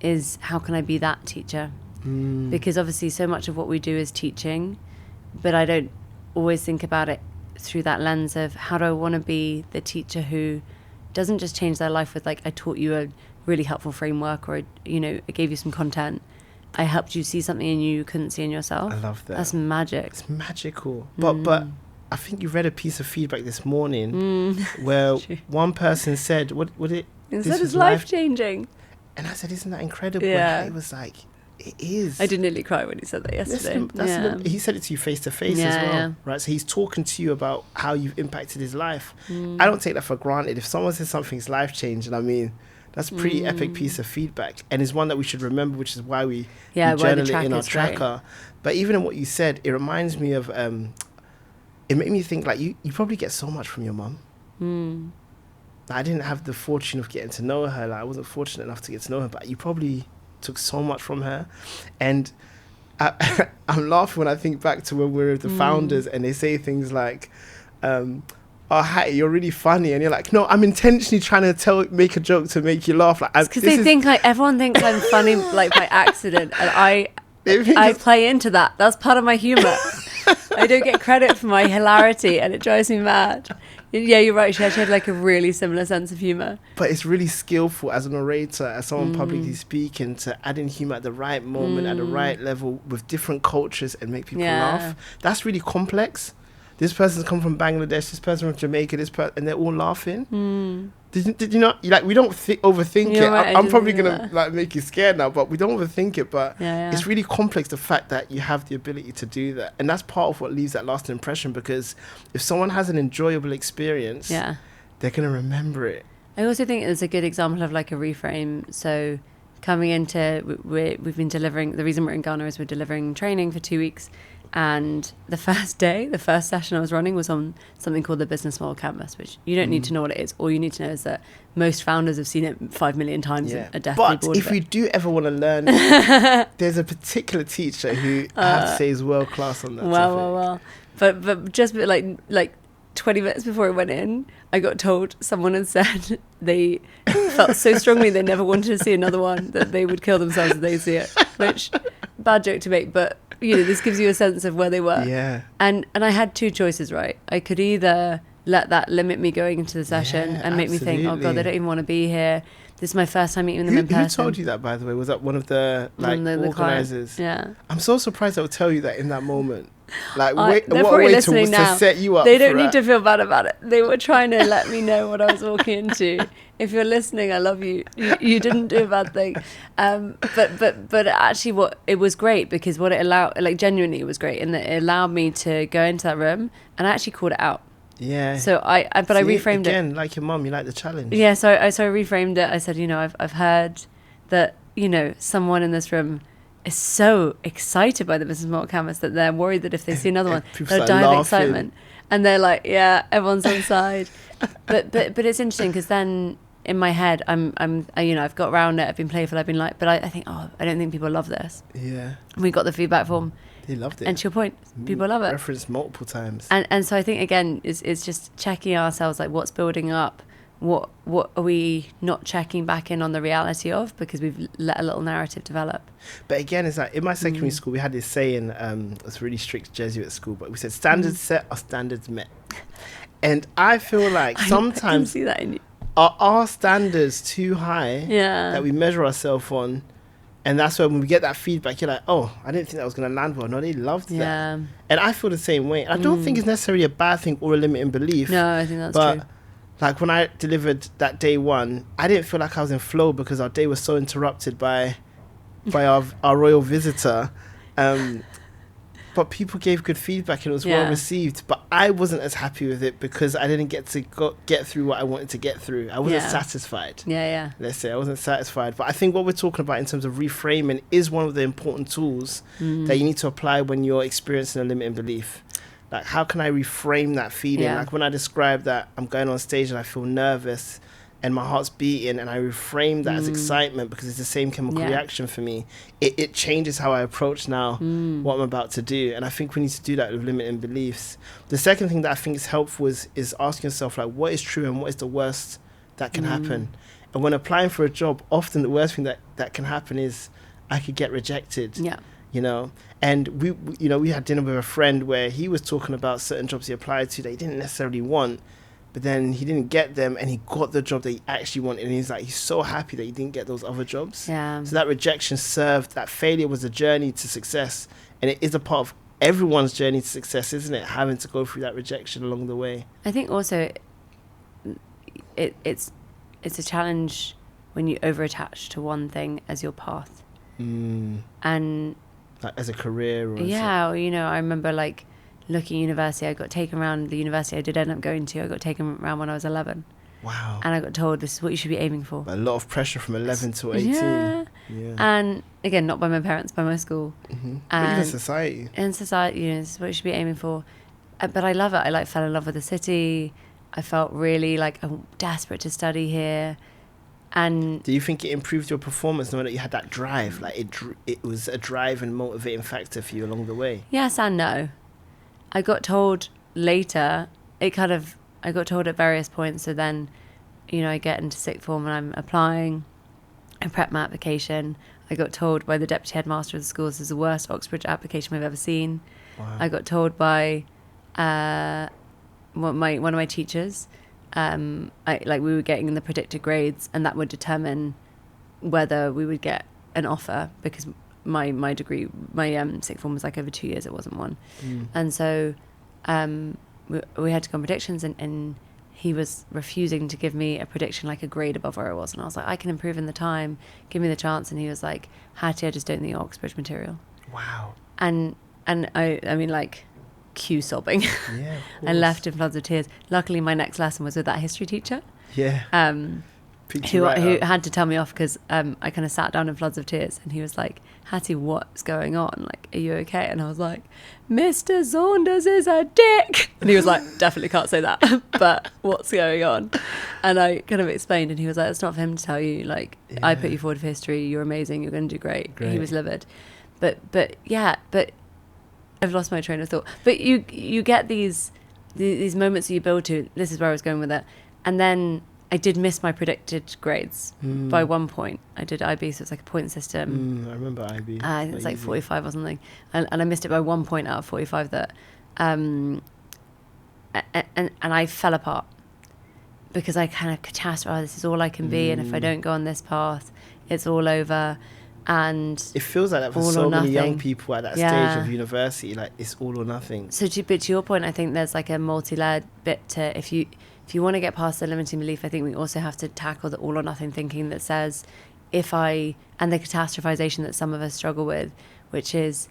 is how can I be that teacher? Because obviously so much of what we do is teaching, but I don't always think about it through that lens of how do I want to be the teacher who doesn't just change their life with like, I taught you a really helpful framework, or I gave you some content, I helped you see something in you couldn't see in yourself. I love that. That's magic. It's magical. But I think you read a piece of feedback this morning where one person said, "What it? It said it's life changing." And I said, "Isn't that incredible?" Yeah. And he was like, "It is." I did nearly cry when he said that yesterday. He said it to you face to face as well, right? So he's talking to you about how you've impacted his life. I don't take that for granted. If someone says something's life changing, I mean, that's a pretty epic piece of feedback, and it's one that we should remember, which is why we journal it in our tracker. But even in what you said, it reminds me of, it made me think like you probably get so much from your mum. I didn't have the fortune of getting to know her. Like, I wasn't fortunate enough to get to know her, but you probably took so much from her. And I'm laughing when I think back to when we were the founders, and they say things like, "Oh, Hattie, you're really funny," and you're like, "No, I'm intentionally trying to make a joke to make you laugh." Like, because they think like everyone thinks I'm funny like by accident, and I play into that. That's part of my humor. I don't get credit for my hilarity, and it drives me mad. Yeah, you're right. She actually had like a really similar sense of humor. But it's really skillful as a narrator, as someone publicly speaking, to add in humor at the right moment, at the right level, with different cultures, and make people laugh. That's really complex. This person's come from Bangladesh, this person from Jamaica, and they're all laughing. Did you not? Like, we don't overthink it. Right, I'm probably gonna like make you scared now, but we don't overthink it. But Yeah. it's really complex, the fact that you have the ability to do that, and that's part of what leaves that lasting impression. Because if someone has an enjoyable experience, they're gonna remember it. I also think it's a good example of like a reframe. So coming into, we've been delivering, the reason we're in Ghana is we're delivering training for 2 weeks. And the first session I was running was on something called the business model canvas, which you don't need to know what it is. All you need to know is that most founders have seen it 5 million times and are definitely bored if of it. you do ever want to learn, there's a particular teacher who I have to say is world class on that topic. Well. But just like 20 minutes before I went in, I got told someone had said they felt so strongly they never wanted to see another one that they would kill themselves if they see it. Which, bad joke to make, but you know, this gives you a sense of where they were. Yeah. And I had two choices, right? I could either let that limit me going into the session and make me think, oh God, they don't even want to be here. This is my first time meeting them in person. Who told you that, by the way? Was that one of the organisers? Yeah. I'm so surprised they'll tell you that in that moment. Like, they're what a probably way listening now. to set you up. They don't need to feel bad about it. They were trying to let me know what I was walking into. If you're listening, I love you. You didn't do a bad thing. But actually, it was great, because what it allowed, like, genuinely, it was great, in that it allowed me to go into that room and I actually called it out. Yeah. So I reframed it again, like your mum. You like the challenge. Yeah. So I reframed it. I said, you know, I've heard that, you know, someone in this room is so excited by the business model canvas that they're worried that if they see another one, they'll die of excitement. And they're like, yeah, everyone's on side. But it's interesting, because then in my head, I'm you know, I've got around it. I've been playful. I've been like, but I think, I don't think people love this. Yeah. We got the feedback form. They loved it. And to your point, people love it. Referenced multiple times. And so I think, again, it's just checking ourselves, like, what's building up, what are we not checking back in on the reality of, because we've let a little narrative develop. But again, it's like, in my secondary school, we had this saying, it's really strict Jesuit school, but we said standards set are standards met. And I feel like sometimes I can see that in you. Are our standards too high that we measure ourselves on? And that's when we get that feedback, you're like, oh, I didn't think that was going to land well. No, they loved that. And I feel the same way. I don't think it's necessarily a bad thing or a limiting belief. No, I think that's true. But like, when I delivered that day one, I didn't feel like I was in flow, because our day was so interrupted by our royal visitor. But people gave good feedback and it was well received. But I wasn't as happy with it, because I didn't get to get through what I wanted to get through. I wasn't satisfied. Yeah. Let's say I wasn't satisfied. But I think what we're talking about in terms of reframing is one of the important tools that you need to apply when you're experiencing a limiting belief. Like, how can I reframe that feeling? Like, when I describe that I'm going on stage and I feel nervous and my heart's beating, and I reframe that as excitement, because it's the same chemical reaction for me, it changes how I approach now what I'm about to do. And I think we need to do that with limiting beliefs. The second thing that I think is helpful is asking yourself, like, what is true and what is the worst that can happen? And when applying for a job, often the worst thing that can happen is I could get rejected. Yeah. You know, and we had dinner with a friend where he was talking about certain jobs he applied to that he didn't necessarily want, but then he didn't get them, and he got the job that he actually wanted, and he's so happy that he didn't get those other jobs. Yeah. So that rejection that failure was a journey to success, and it is a part of everyone's journey to success, isn't it? Having to go through that rejection along the way. I think also it's a challenge when you over-attach to one thing as your path. And like, as a career, or you know, I remember, like, looking at university. I got taken around the university I did end up going to. I got taken around when I was 11. Wow. And I got told, this is what you should be aiming for. A lot of pressure from 11 to 18. Yeah. And again, not by my parents, by my school. But even society. In society, you know, this is what you should be aiming for. But I love it. I fell in love with the city. I felt really like I'm desperate to study here. And do you think it improved your performance knowing that you had that drive? Like, it was a drive and motivating factor for you along the way? Yes and no. I got told later, I got told at various points. So then, you know, I get into sixth form and I'm applying. I prep my application. I got told by the deputy headmaster of the school, this is the worst Oxbridge application we've ever seen. Wow. I got told by one of my teachers, we were getting the predicted grades, and that would determine whether we would get an offer, because my degree, my sixth form was like over 2 years, it wasn't one. And so we had to go on predictions, and he was refusing to give me a prediction, like a grade above where I was. And I was like, I can improve in the time, give me the chance. And he was like, Hattie, I just don't think you're Oxbridge material. Wow. And I mean, like, cue sobbing. Yeah, I left in floods of tears. Luckily, my next lesson was with that history teacher. Yeah. Who had to tell me off, because I kind of sat down in floods of tears, and he was like, Hattie, what's going on? Like, are you okay? And I was like, Mr. Saunders is a dick. And he was like, definitely can't say that, but what's going on? And I kind of explained, and he was like, it's not for him to tell you. Like, I put you forward for history. You're amazing. You're going to do great. He was livid. But I've lost my train of thought. But you get these moments that you build to. This is where I was going with it. And then I did miss my predicted grades by 1 point. I did IB, so it's like a point system. I remember IB. I think it's like 45 or something. And I missed it by 1 point out of 45 that... and I fell apart, because I kind of catastrophized, this is all I can be, and if I don't go on this path, it's all over. And it feels like that for so many young people at that stage of university, like it's all or nothing. So but to your point, I think there's like a multi-layered bit to, if you want to get past the limiting belief, I think we also have to tackle the all or nothing thinking that says, and the catastrophization that some of us struggle with, which is,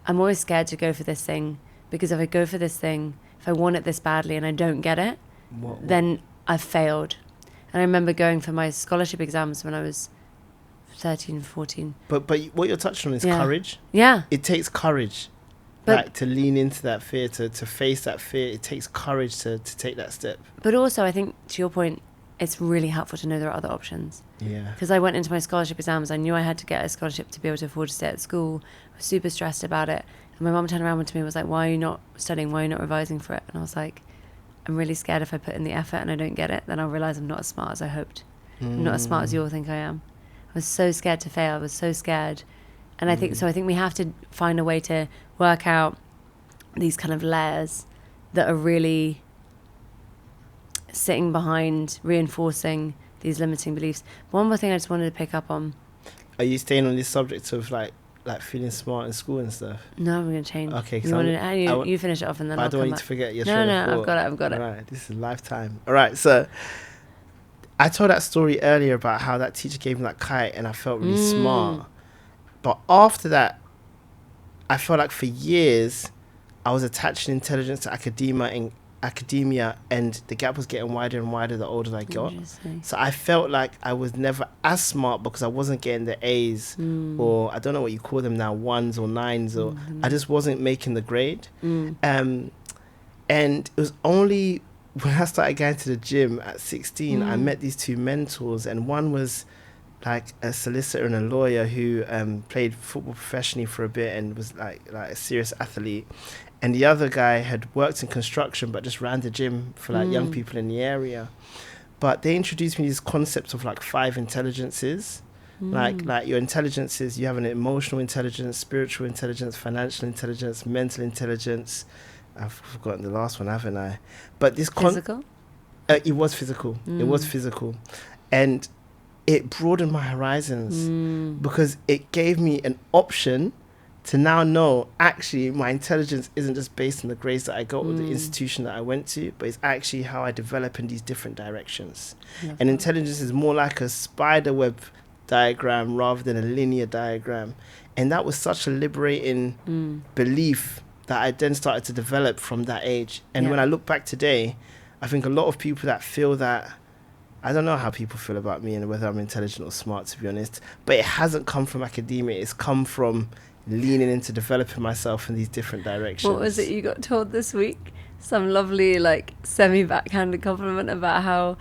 I'm always scared to go for this thing, because if I go for this thing, if I want it this badly and I don't get it, then I've failed. And I remember going for my scholarship exams when I was 13, 14. But what you're touching on is courage. Yeah. It takes courage. Like, to lean into that fear, to face that fear. It takes courage to take that step. But also, I think, to your point, it's really helpful to know there are other options. Yeah. Because I went into my scholarship exams, I knew I had to get a scholarship to be able to afford to stay at school. I was super stressed about it. And my mum turned around to me and was like, why are you not studying? Why are you not revising for it? And I was like, I'm really scared if I put in the effort and I don't get it, then I'll realise I'm not as smart as I hoped. I'm not as smart as you all think I am. I was so scared to fail. I was so scared. And I think we have to find a way to work out these kind of layers that are really sitting behind reinforcing these limiting beliefs. One more thing I just wanted to pick up on. Are you staying on this subject of like feeling smart in school and stuff? No, we're going to change. Okay. You finish it off and then I'll come back. I don't want you to forget your train of thought. I've got it. All right, this is lifetime. All right, so I told that story earlier about how that teacher gave me that kite and I felt really smart. But after that, I felt like for years I was attaching intelligence to academia, and the gap was getting wider and wider the older I got. So I felt like I was never as smart because I wasn't getting the A's or I don't know what you call them now, 1s or 9s, or I just wasn't making the grade. And it was only when I started going to the gym at 16, I met these two mentors, and one was like a solicitor and a lawyer who played football professionally for a bit and was like a serious athlete. And the other guy had worked in construction but just ran the gym for like young people in the area. But they introduced me these concepts of like 5 intelligences. Like your intelligences, you have an emotional intelligence, spiritual intelligence, financial intelligence, mental intelligence. I've forgotten the last one, haven't I? But this physical? It was physical. It was physical. And it broadened my horizons because it gave me an option to now know actually my intelligence isn't just based on the grades that I got or the institution that I went to, but it's actually how I develop in these different directions. And intelligence is more like a spider web diagram rather than a linear diagram. And that was such a liberating belief that I then started to develop from that age. And when I look back today, I think a lot of people that feel that, I don't know how people feel about me and whether I'm intelligent or smart, to be honest, but it hasn't come from academia. It's come from leaning into developing myself in these different directions. What was it you got told this week? Some lovely, like, semi-backhanded compliment about how,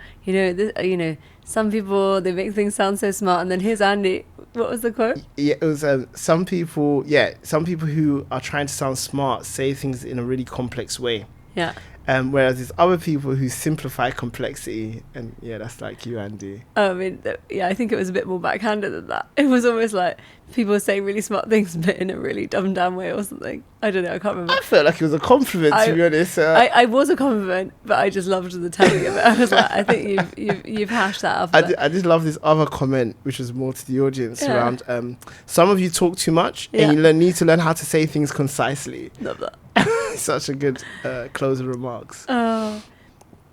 some people, they make things sound so smart, and then here's Andy. What was the quote? Yeah, it was some people who are trying to sound smart say things in a really complex way. Yeah. Whereas there's other people who simplify complexity, and that's like you, Andy. I mean, I think it was a bit more backhanded than that. It was almost like people say really smart things but in a really dumbed down way or something. I don't know, I can't remember. I felt like it was a compliment, to be honest. I was a compliment, but I just loved the telling of it. I was like, I think you've hashed that up. I did love this other comment, which was more to the audience around some of you talk too much and you need to learn how to say things concisely. Love that. Such a good closing remarks. Oh,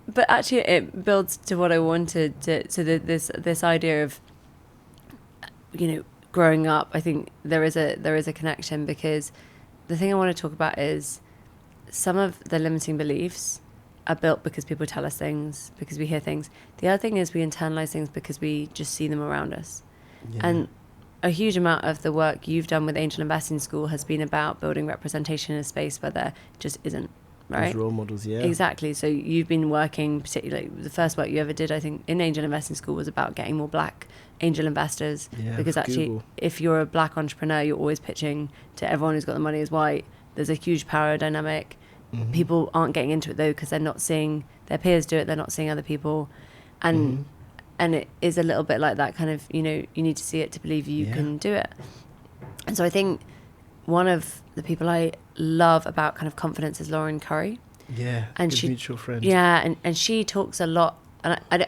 but actually, it builds to what I wanted to this idea of, growing up. I think there is a connection, because the thing I want to talk about is some of the limiting beliefs are built because people tell us things, because we hear things. The other thing is we internalize things because we just see them around us. Yeah. And a huge amount of the work you've done with Angel Investing School has been about building representation in a space where there just isn't, right? Those role models, yeah. Exactly. So you've been working, particularly the first work you ever did, I think, in Angel Investing School was about getting more black angel investors. Yeah, because actually, Google. If you're a black entrepreneur, you're always pitching to everyone who's got the money as white. There's a huge power dynamic. Mm-hmm. People aren't getting into it though because they're not seeing their peers do it. They're not seeing other people, and it is a little bit like that kind of, you need to see it to believe you can do it. And so I think one of the people I love about kind of confidence is Lauren Curry. Yeah, and she mutual friend. Yeah, and she talks a lot, and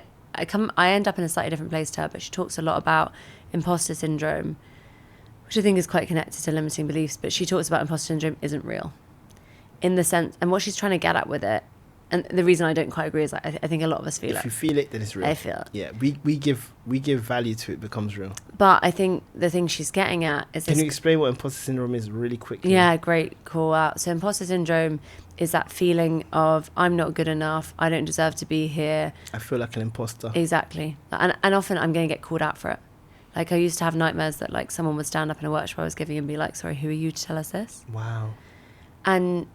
I end up in a slightly different place to her, but she talks a lot about imposter syndrome, which I think is quite connected to limiting beliefs. But she talks about imposter syndrome isn't real, in the sense, and what she's trying to get at with it. And the reason I don't quite agree is I think a lot of us feel if you feel it, then it's real. I feel it. Yeah, we give value to it, becomes real. But I think the thing she's getting at is... Can you explain what imposter syndrome is really quickly? Yeah, great call out. So imposter syndrome is that feeling of, I'm not good enough, I don't deserve to be here. I feel like an imposter. Exactly. And often I'm going to get called out for it. Like I used to have nightmares that like someone would stand up in a workshop I was giving and be like, sorry, who are you to tell us this? Wow. And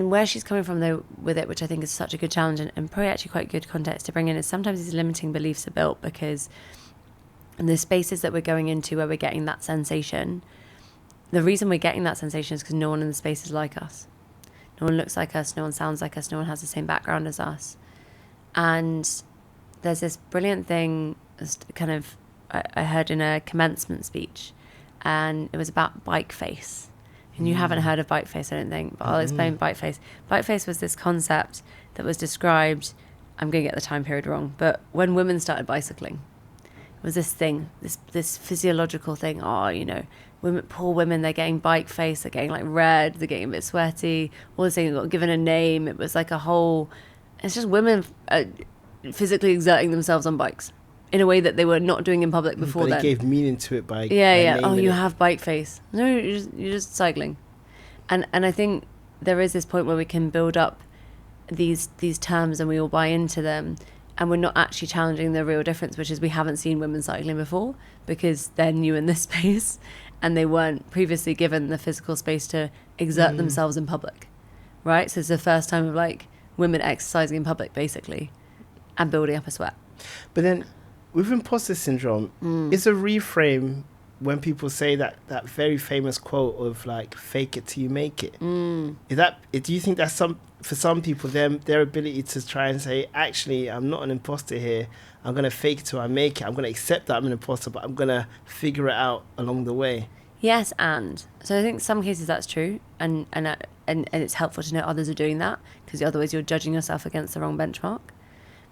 where she's coming from though with it, which I think is such a good challenge and probably actually quite good context to bring in, is sometimes these limiting beliefs are built because in the spaces that we're going into where we're getting that sensation, the reason we're getting that sensation is because no one in the space is like us. No one looks like us, no one sounds like us, no one has the same background as us. And there's this brilliant thing kind of I heard in a commencement speech, and it was about bike face. And you haven't heard of bike face, I don't think, but I'll explain bike face. Bike face was this concept that was described, I'm going to get the time period wrong, but when women started bicycling, it was this thing, this physiological thing. Poor women, they're getting bike face, they're getting like red, they're getting a bit sweaty, all this thing got given a name. It was like it's just women physically exerting themselves on bikes in a way that they were not doing in public before then. But they gave meaning to it by Oh, you have bike face. No, you're just cycling. And I think there is this point where we can build up these terms and we all buy into them, and we're not actually challenging the real difference, which is we haven't seen women cycling before because they're new in this space and they weren't previously given the physical space to exert themselves in public, right? So it's the first time of like women exercising in public basically and building up a sweat. But then with imposter syndrome, it's a reframe when people say that very famous quote of like, fake it till you make it. Do you think that's for some people, their ability to try and say, actually, I'm not an imposter here. I'm going to fake it till I make it. I'm going to accept that I'm an imposter, but I'm going to figure it out along the way. Yes, and so I think some cases that's true, and it's helpful to know others are doing that, because otherwise you're judging yourself against the wrong benchmark.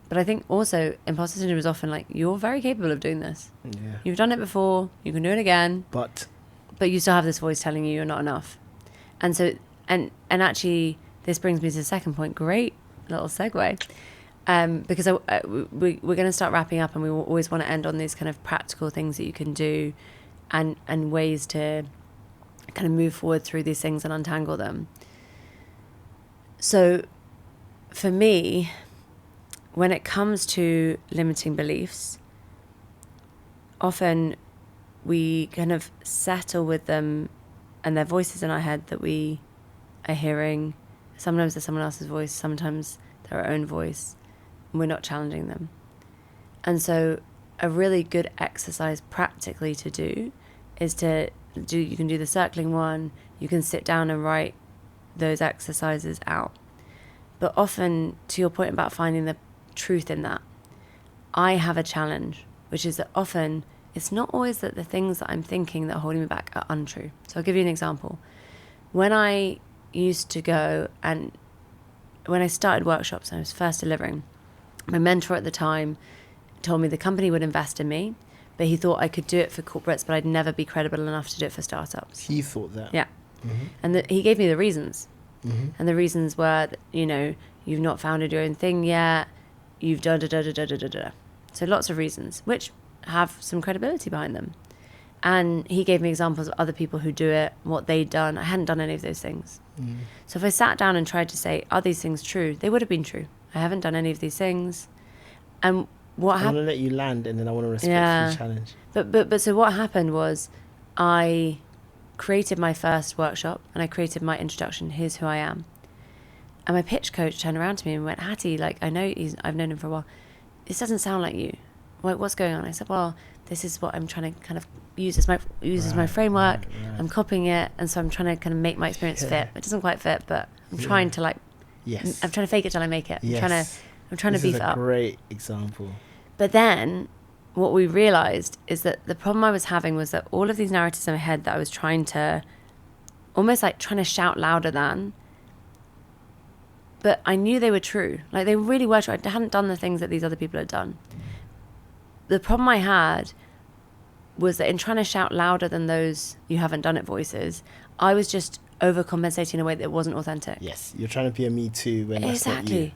But I think also imposter syndrome is often like, you're very capable of doing this. Yeah. You've done it before, you can do it again. But you still have this voice telling you you're not enough. And so, and actually, this brings me to the second point. Great little segue. Because we're going to start wrapping up, and we always want to end on these kind of practical things that you can do and ways to kind of move forward through these things and untangle them. So for me, when it comes to limiting beliefs, often we kind of settle with them and their voices in our head that we are hearing. Sometimes they're someone else's voice, sometimes they're our own voice, and we're not challenging them. And so a really good exercise practically to do is you can do the circling one, you can sit down and write those exercises out. But often, to your point about finding the truth in that, I have a challenge, which is that often it's not always that the things that I'm thinking that are holding me back are untrue. So I'll give you an example. When I used to go and when I started workshops and I was first delivering, my mentor at the time told me the company would invest in me, but he thought I could do it for corporates, but I'd never be credible enough to do it for startups. He thought that. Yeah. Mm-hmm. And he gave me the reasons. Mm-hmm. And the reasons were, you've not founded your own thing yet, you've done da-da-da-da-da-da-da. So lots of reasons, which have some credibility behind them. And he gave me examples of other people who do it, what they'd done. I hadn't done any of those things. Mm. So if I sat down and tried to say, are these things true? They would have been true. I haven't done any of these things. And what I want happened... to let you land, and then I want to respectfully challenge. But so what happened was I created my first workshop and I created my introduction, here's who I am. And my pitch coach turned around to me and went, Hattie, I know I've known him for a while. This doesn't sound like you. What's going on? I said, well, this is what I'm trying to kind of use as my framework. Right. I'm copying it, and so I'm trying to kind of make my experience fit. It doesn't quite fit, but I'm trying to Yes. I'm trying to fake it till I make it. Yes. I'm trying to beef it up. This is a great example. But then what we realized is that the problem I was having was that all of these narratives in my head that I was trying to shout louder than, but I knew they were true. They really were true. I hadn't done the things that these other people had done. The problem I had was that in trying to shout louder than those you haven't done it voices, I was just overcompensating in a way that wasn't authentic. Yes, you're trying to be a Me Too when that's not you.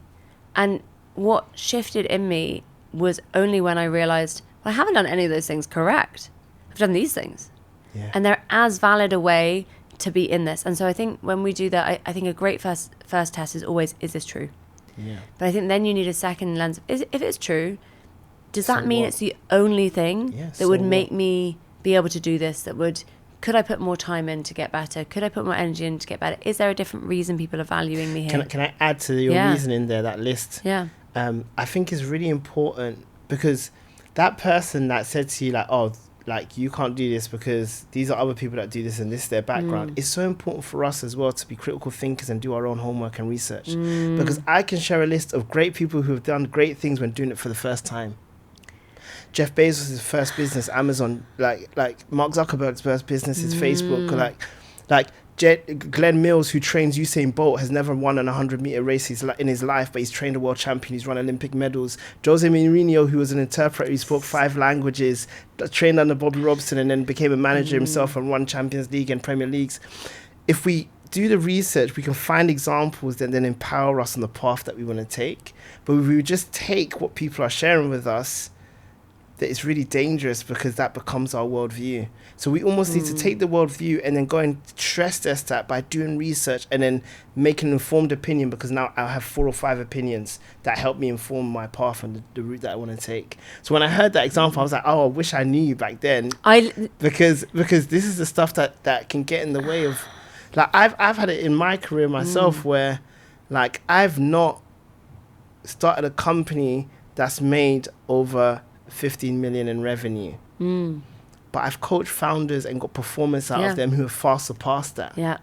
And what shifted in me was only when I realized, well, I haven't done any of those things correct. I've done these things. Yeah. And they're as valid a way to be in this. And so I think when we do that, I think a great first test is always, is this true? Yeah. But I think then you need a second lens. If it's true, does that mean what? It's the only thing that would make me be able to do this? Could I put more time in to get better? Could I put more energy in to get better? Is there a different reason people are valuing me here? Can I add to your reasoning there, that list? Yeah. I think is really important, because that person that said to you you can't do this because these are other people that do this and this is their background. It's so important for us as well to be critical thinkers and do our own homework and research. Because I can share a list of great people who have done great things when doing it for the first time. Jeff Bezos' first business, Amazon, like Mark Zuckerberg's first business is Facebook, Glenn Mills, who trains Usain Bolt, has never won an 100-meter race in his life, but he's trained a world champion, he's won Olympic medals. Jose Mourinho, who was an interpreter, he spoke 5 languages, trained under Bobby Robson, and then became a manager himself and won Champions League and Premier Leagues. If we do the research, we can find examples that then empower us on the path that we want to take. But if we just take what people are sharing with us, that it's really dangerous, because that becomes our worldview. So we almost need to take the worldview and then go and stress test that by doing research and then make an informed opinion, because now I have 4 or 5 opinions that help me inform my path and the route that I want to take. So when I heard that example, I was like, oh, I wish I knew you back then. Because this is the stuff that can get in the way of, I've had it in my career myself where I've not started a company that's made over 15 million in revenue. But I've coached founders and got performance out of them who have far surpassed that. Yeah.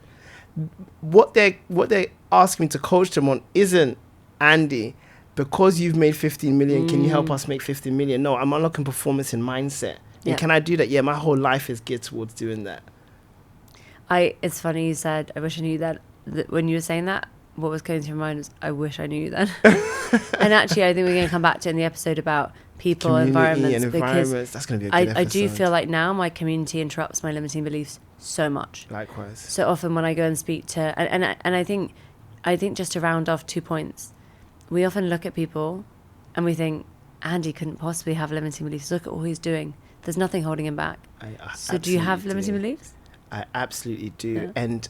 What they're asking me to coach them on isn't, Andy, because you've made 15 million, can you help us make 15 million? No, I'm unlocking performance in mindset. And can I do that? Yeah, my whole life is geared towards doing that. It's funny you said, I wish I knew that when you were saying that, what was going through my mind was, I wish I knew you then. And actually, I think we're going to come back to it in the episode about people, environments, because that's going to be a good episode. I do feel like now my community interrupts my limiting beliefs so much. Likewise. So often when I go and speak to, and I think just to round off 2 points, we often look at people and we think, Andy couldn't possibly have limiting beliefs. Look at all he's doing. There's nothing holding him back. So do you have limiting beliefs? I absolutely do. Yeah. And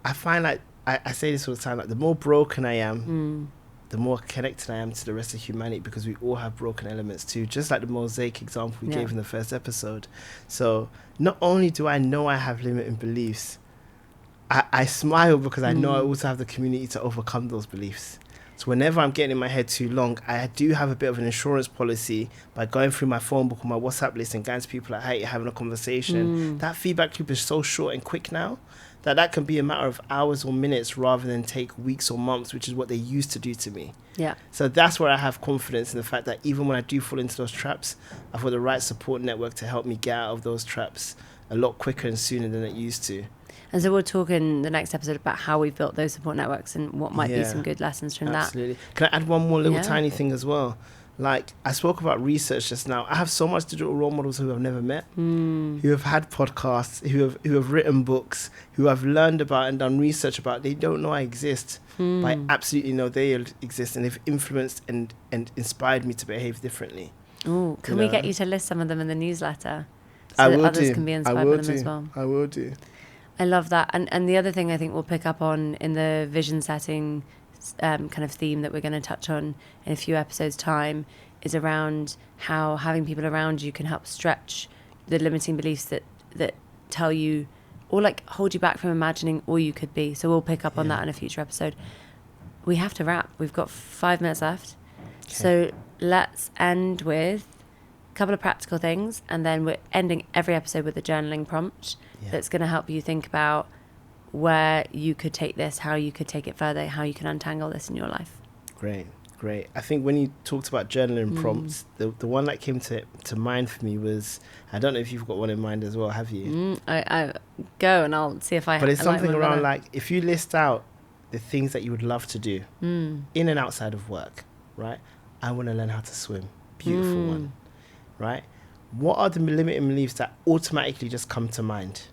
I find I say this all the time, the more broken I am, the more connected I am to the rest of humanity, because we all have broken elements too, just like the mosaic example we gave in the first episode. So not only do I know I have limiting beliefs, I smile because I know I also have the community to overcome those beliefs. So whenever I'm getting in my head too long, I do have a bit of an insurance policy by going through my phone book or my WhatsApp list and going to people like, hey, you're having a conversation. That feedback loop is so short and quick now that can be a matter of hours or minutes rather than take weeks or months, which is what they used to do to me. Yeah. So that's where I have confidence in the fact that even when I do fall into those traps, I've got the right support network to help me get out of those traps a lot quicker and sooner than it used to. And so we'll talk in the next episode about how we've built those support networks and what might be some good lessons from Absolutely. Can I add one more little Yeah. tiny thing as well? Like, I spoke about research just now. I have so much digital role models who I've never met, who have had podcasts, who have written books, who I've learned about and done research about. They don't know I exist, but I absolutely know they exist, and they've influenced and inspired me to behave differently. Oh, can we get you to list some of them in the newsletter so I that will others do. can be I inspired will by them do. as well? I will do. I love that. And the other thing I think we'll pick up on in the vision setting kind of theme that we're going to touch on in a few episodes' time is around how having people around you can help stretch the limiting beliefs that tell you or like hold you back from imagining all you could be. So we'll pick up on that in a future episode. We have to wrap. We've got 5 minutes left. Okay. So let's end with a couple of practical things, and then we're ending every episode with a journaling prompt that's going to help you think about where you could take this, how you could take it further, how you can untangle this in your life. Great. I think when you talked about journaling prompts, the one that came to mind for me was, I don't know if you've got one in mind as well, have you? I go and I'll see if I have. But it's something around like, if you list out the things that you would love to do in and outside of work, right? I want to learn how to swim. Beautiful one, right? What are the limiting beliefs that automatically just come to mind?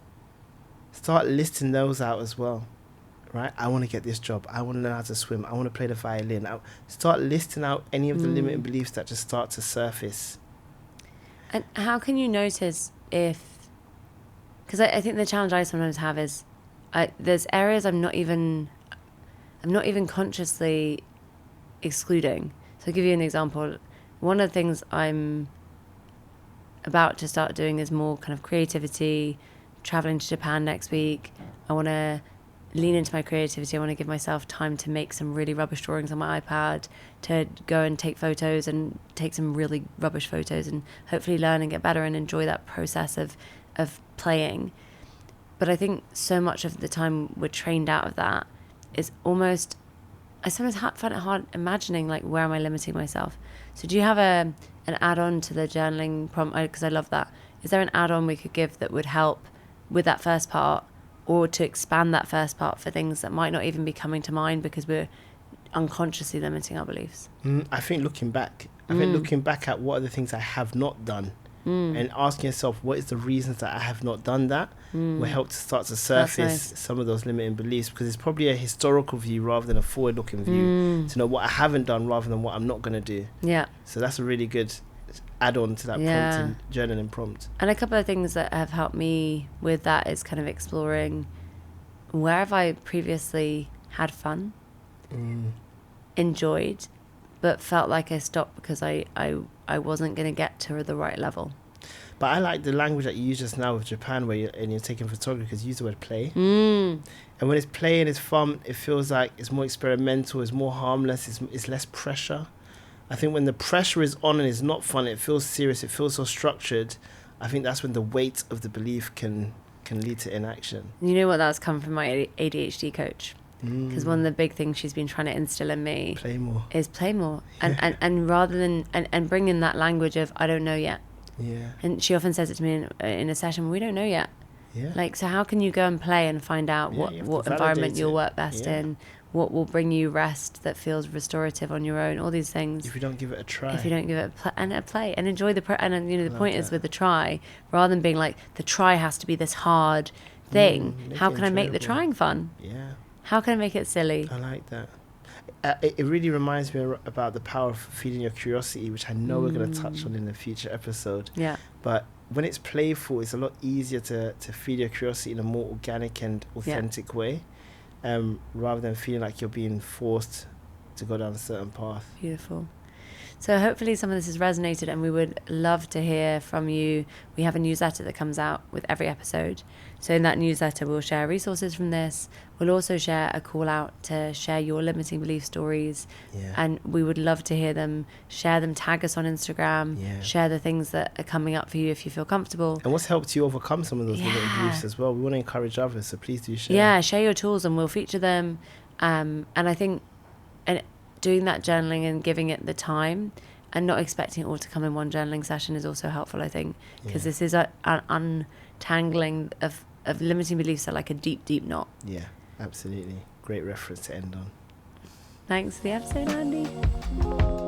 Start listing those out as well, right? I want to get this job. I want to learn how to swim. I want to play the violin. Start listing out any of the limiting beliefs that just start to surface. And how can you notice if... Because I think the challenge I sometimes have is there's areas I'm not even consciously excluding. So I'll give you an example. One of the things I'm about to start doing is more kind of creativity, traveling to Japan next week. I want to lean into my creativity. I want to give myself time to make some really rubbish drawings on my iPad, to go and take photos and take some really rubbish photos and hopefully learn and get better and enjoy that process of playing. But I think so much of the time we're trained out of that is almost... I sometimes find it hard imagining, like, where am I limiting myself? So do you have an add-on to the journaling prompt? Because I love that. Is there an add-on we could give that would help with that first part, or to expand that first part for things that might not even be coming to mind because we're unconsciously limiting our beliefs? I think looking back at what are the things I have not done, and asking yourself what is the reasons that I have not done that will help to start to surface some of those limiting beliefs, because it's probably a historical view rather than a forward-looking view to know what I haven't done rather than what I'm not going to do. Yeah. So that's a really good add-on to that journaling prompt. And a couple of things that have helped me with that is kind of exploring where have I previously had fun, enjoyed, but felt like I stopped because I wasn't going to get to the right level. But I like the language that you use just now with Japan, where you're taking photography, because you use the word play. And when it's play and it's fun, it feels like it's more experimental, it's more harmless, it's less pressure. I think when the pressure is on and it's not fun, it feels serious, it feels so structured. I think that's when the weight of the belief can lead to inaction. You know what, that's come from my ADHD coach. Because one of the big things she's been trying to instill in me is play more. And rather than and bring in that language of I don't know yet. Yeah. And she often says it to me in a session, we don't know yet. Yeah. Like, so how can you go and play and find out what environment you'll work best in, what will bring you rest that feels restorative on your own, all these things. If you don't give it a try. If you don't give it a play and enjoy the the point is with the try, rather than being like the try has to be this hard thing. How can I make the trying fun? Yeah. How can I make it silly? I like that. It really reminds me about the power of feeding your curiosity, which I know we're going to touch on in a future episode. Yeah. But when it's playful, it's a lot easier to feed your curiosity in a more organic and authentic way, rather than feeling like you're being forced to go down a certain path. Beautiful. So hopefully some of this has resonated, and we would love to hear from you. We have a newsletter that comes out with every episode. So in that newsletter, we'll share resources from this. We'll also share a call out to share your limiting belief stories. Yeah. And we would love to hear them. Share them, tag us on Instagram. Yeah. Share the things that are coming up for you if you feel comfortable. And what's helped you overcome some of those limiting Yeah. beliefs as well? We want to encourage others, so please do share. Yeah, share your tools and we'll feature them. And I think doing that journaling and giving it the time and not expecting it all to come in one journaling session is also helpful, I think, because this is an untangling of limiting beliefs are like a deep, deep knot. Yeah, absolutely. Great reference to end on. Thanks for the episode, Andy.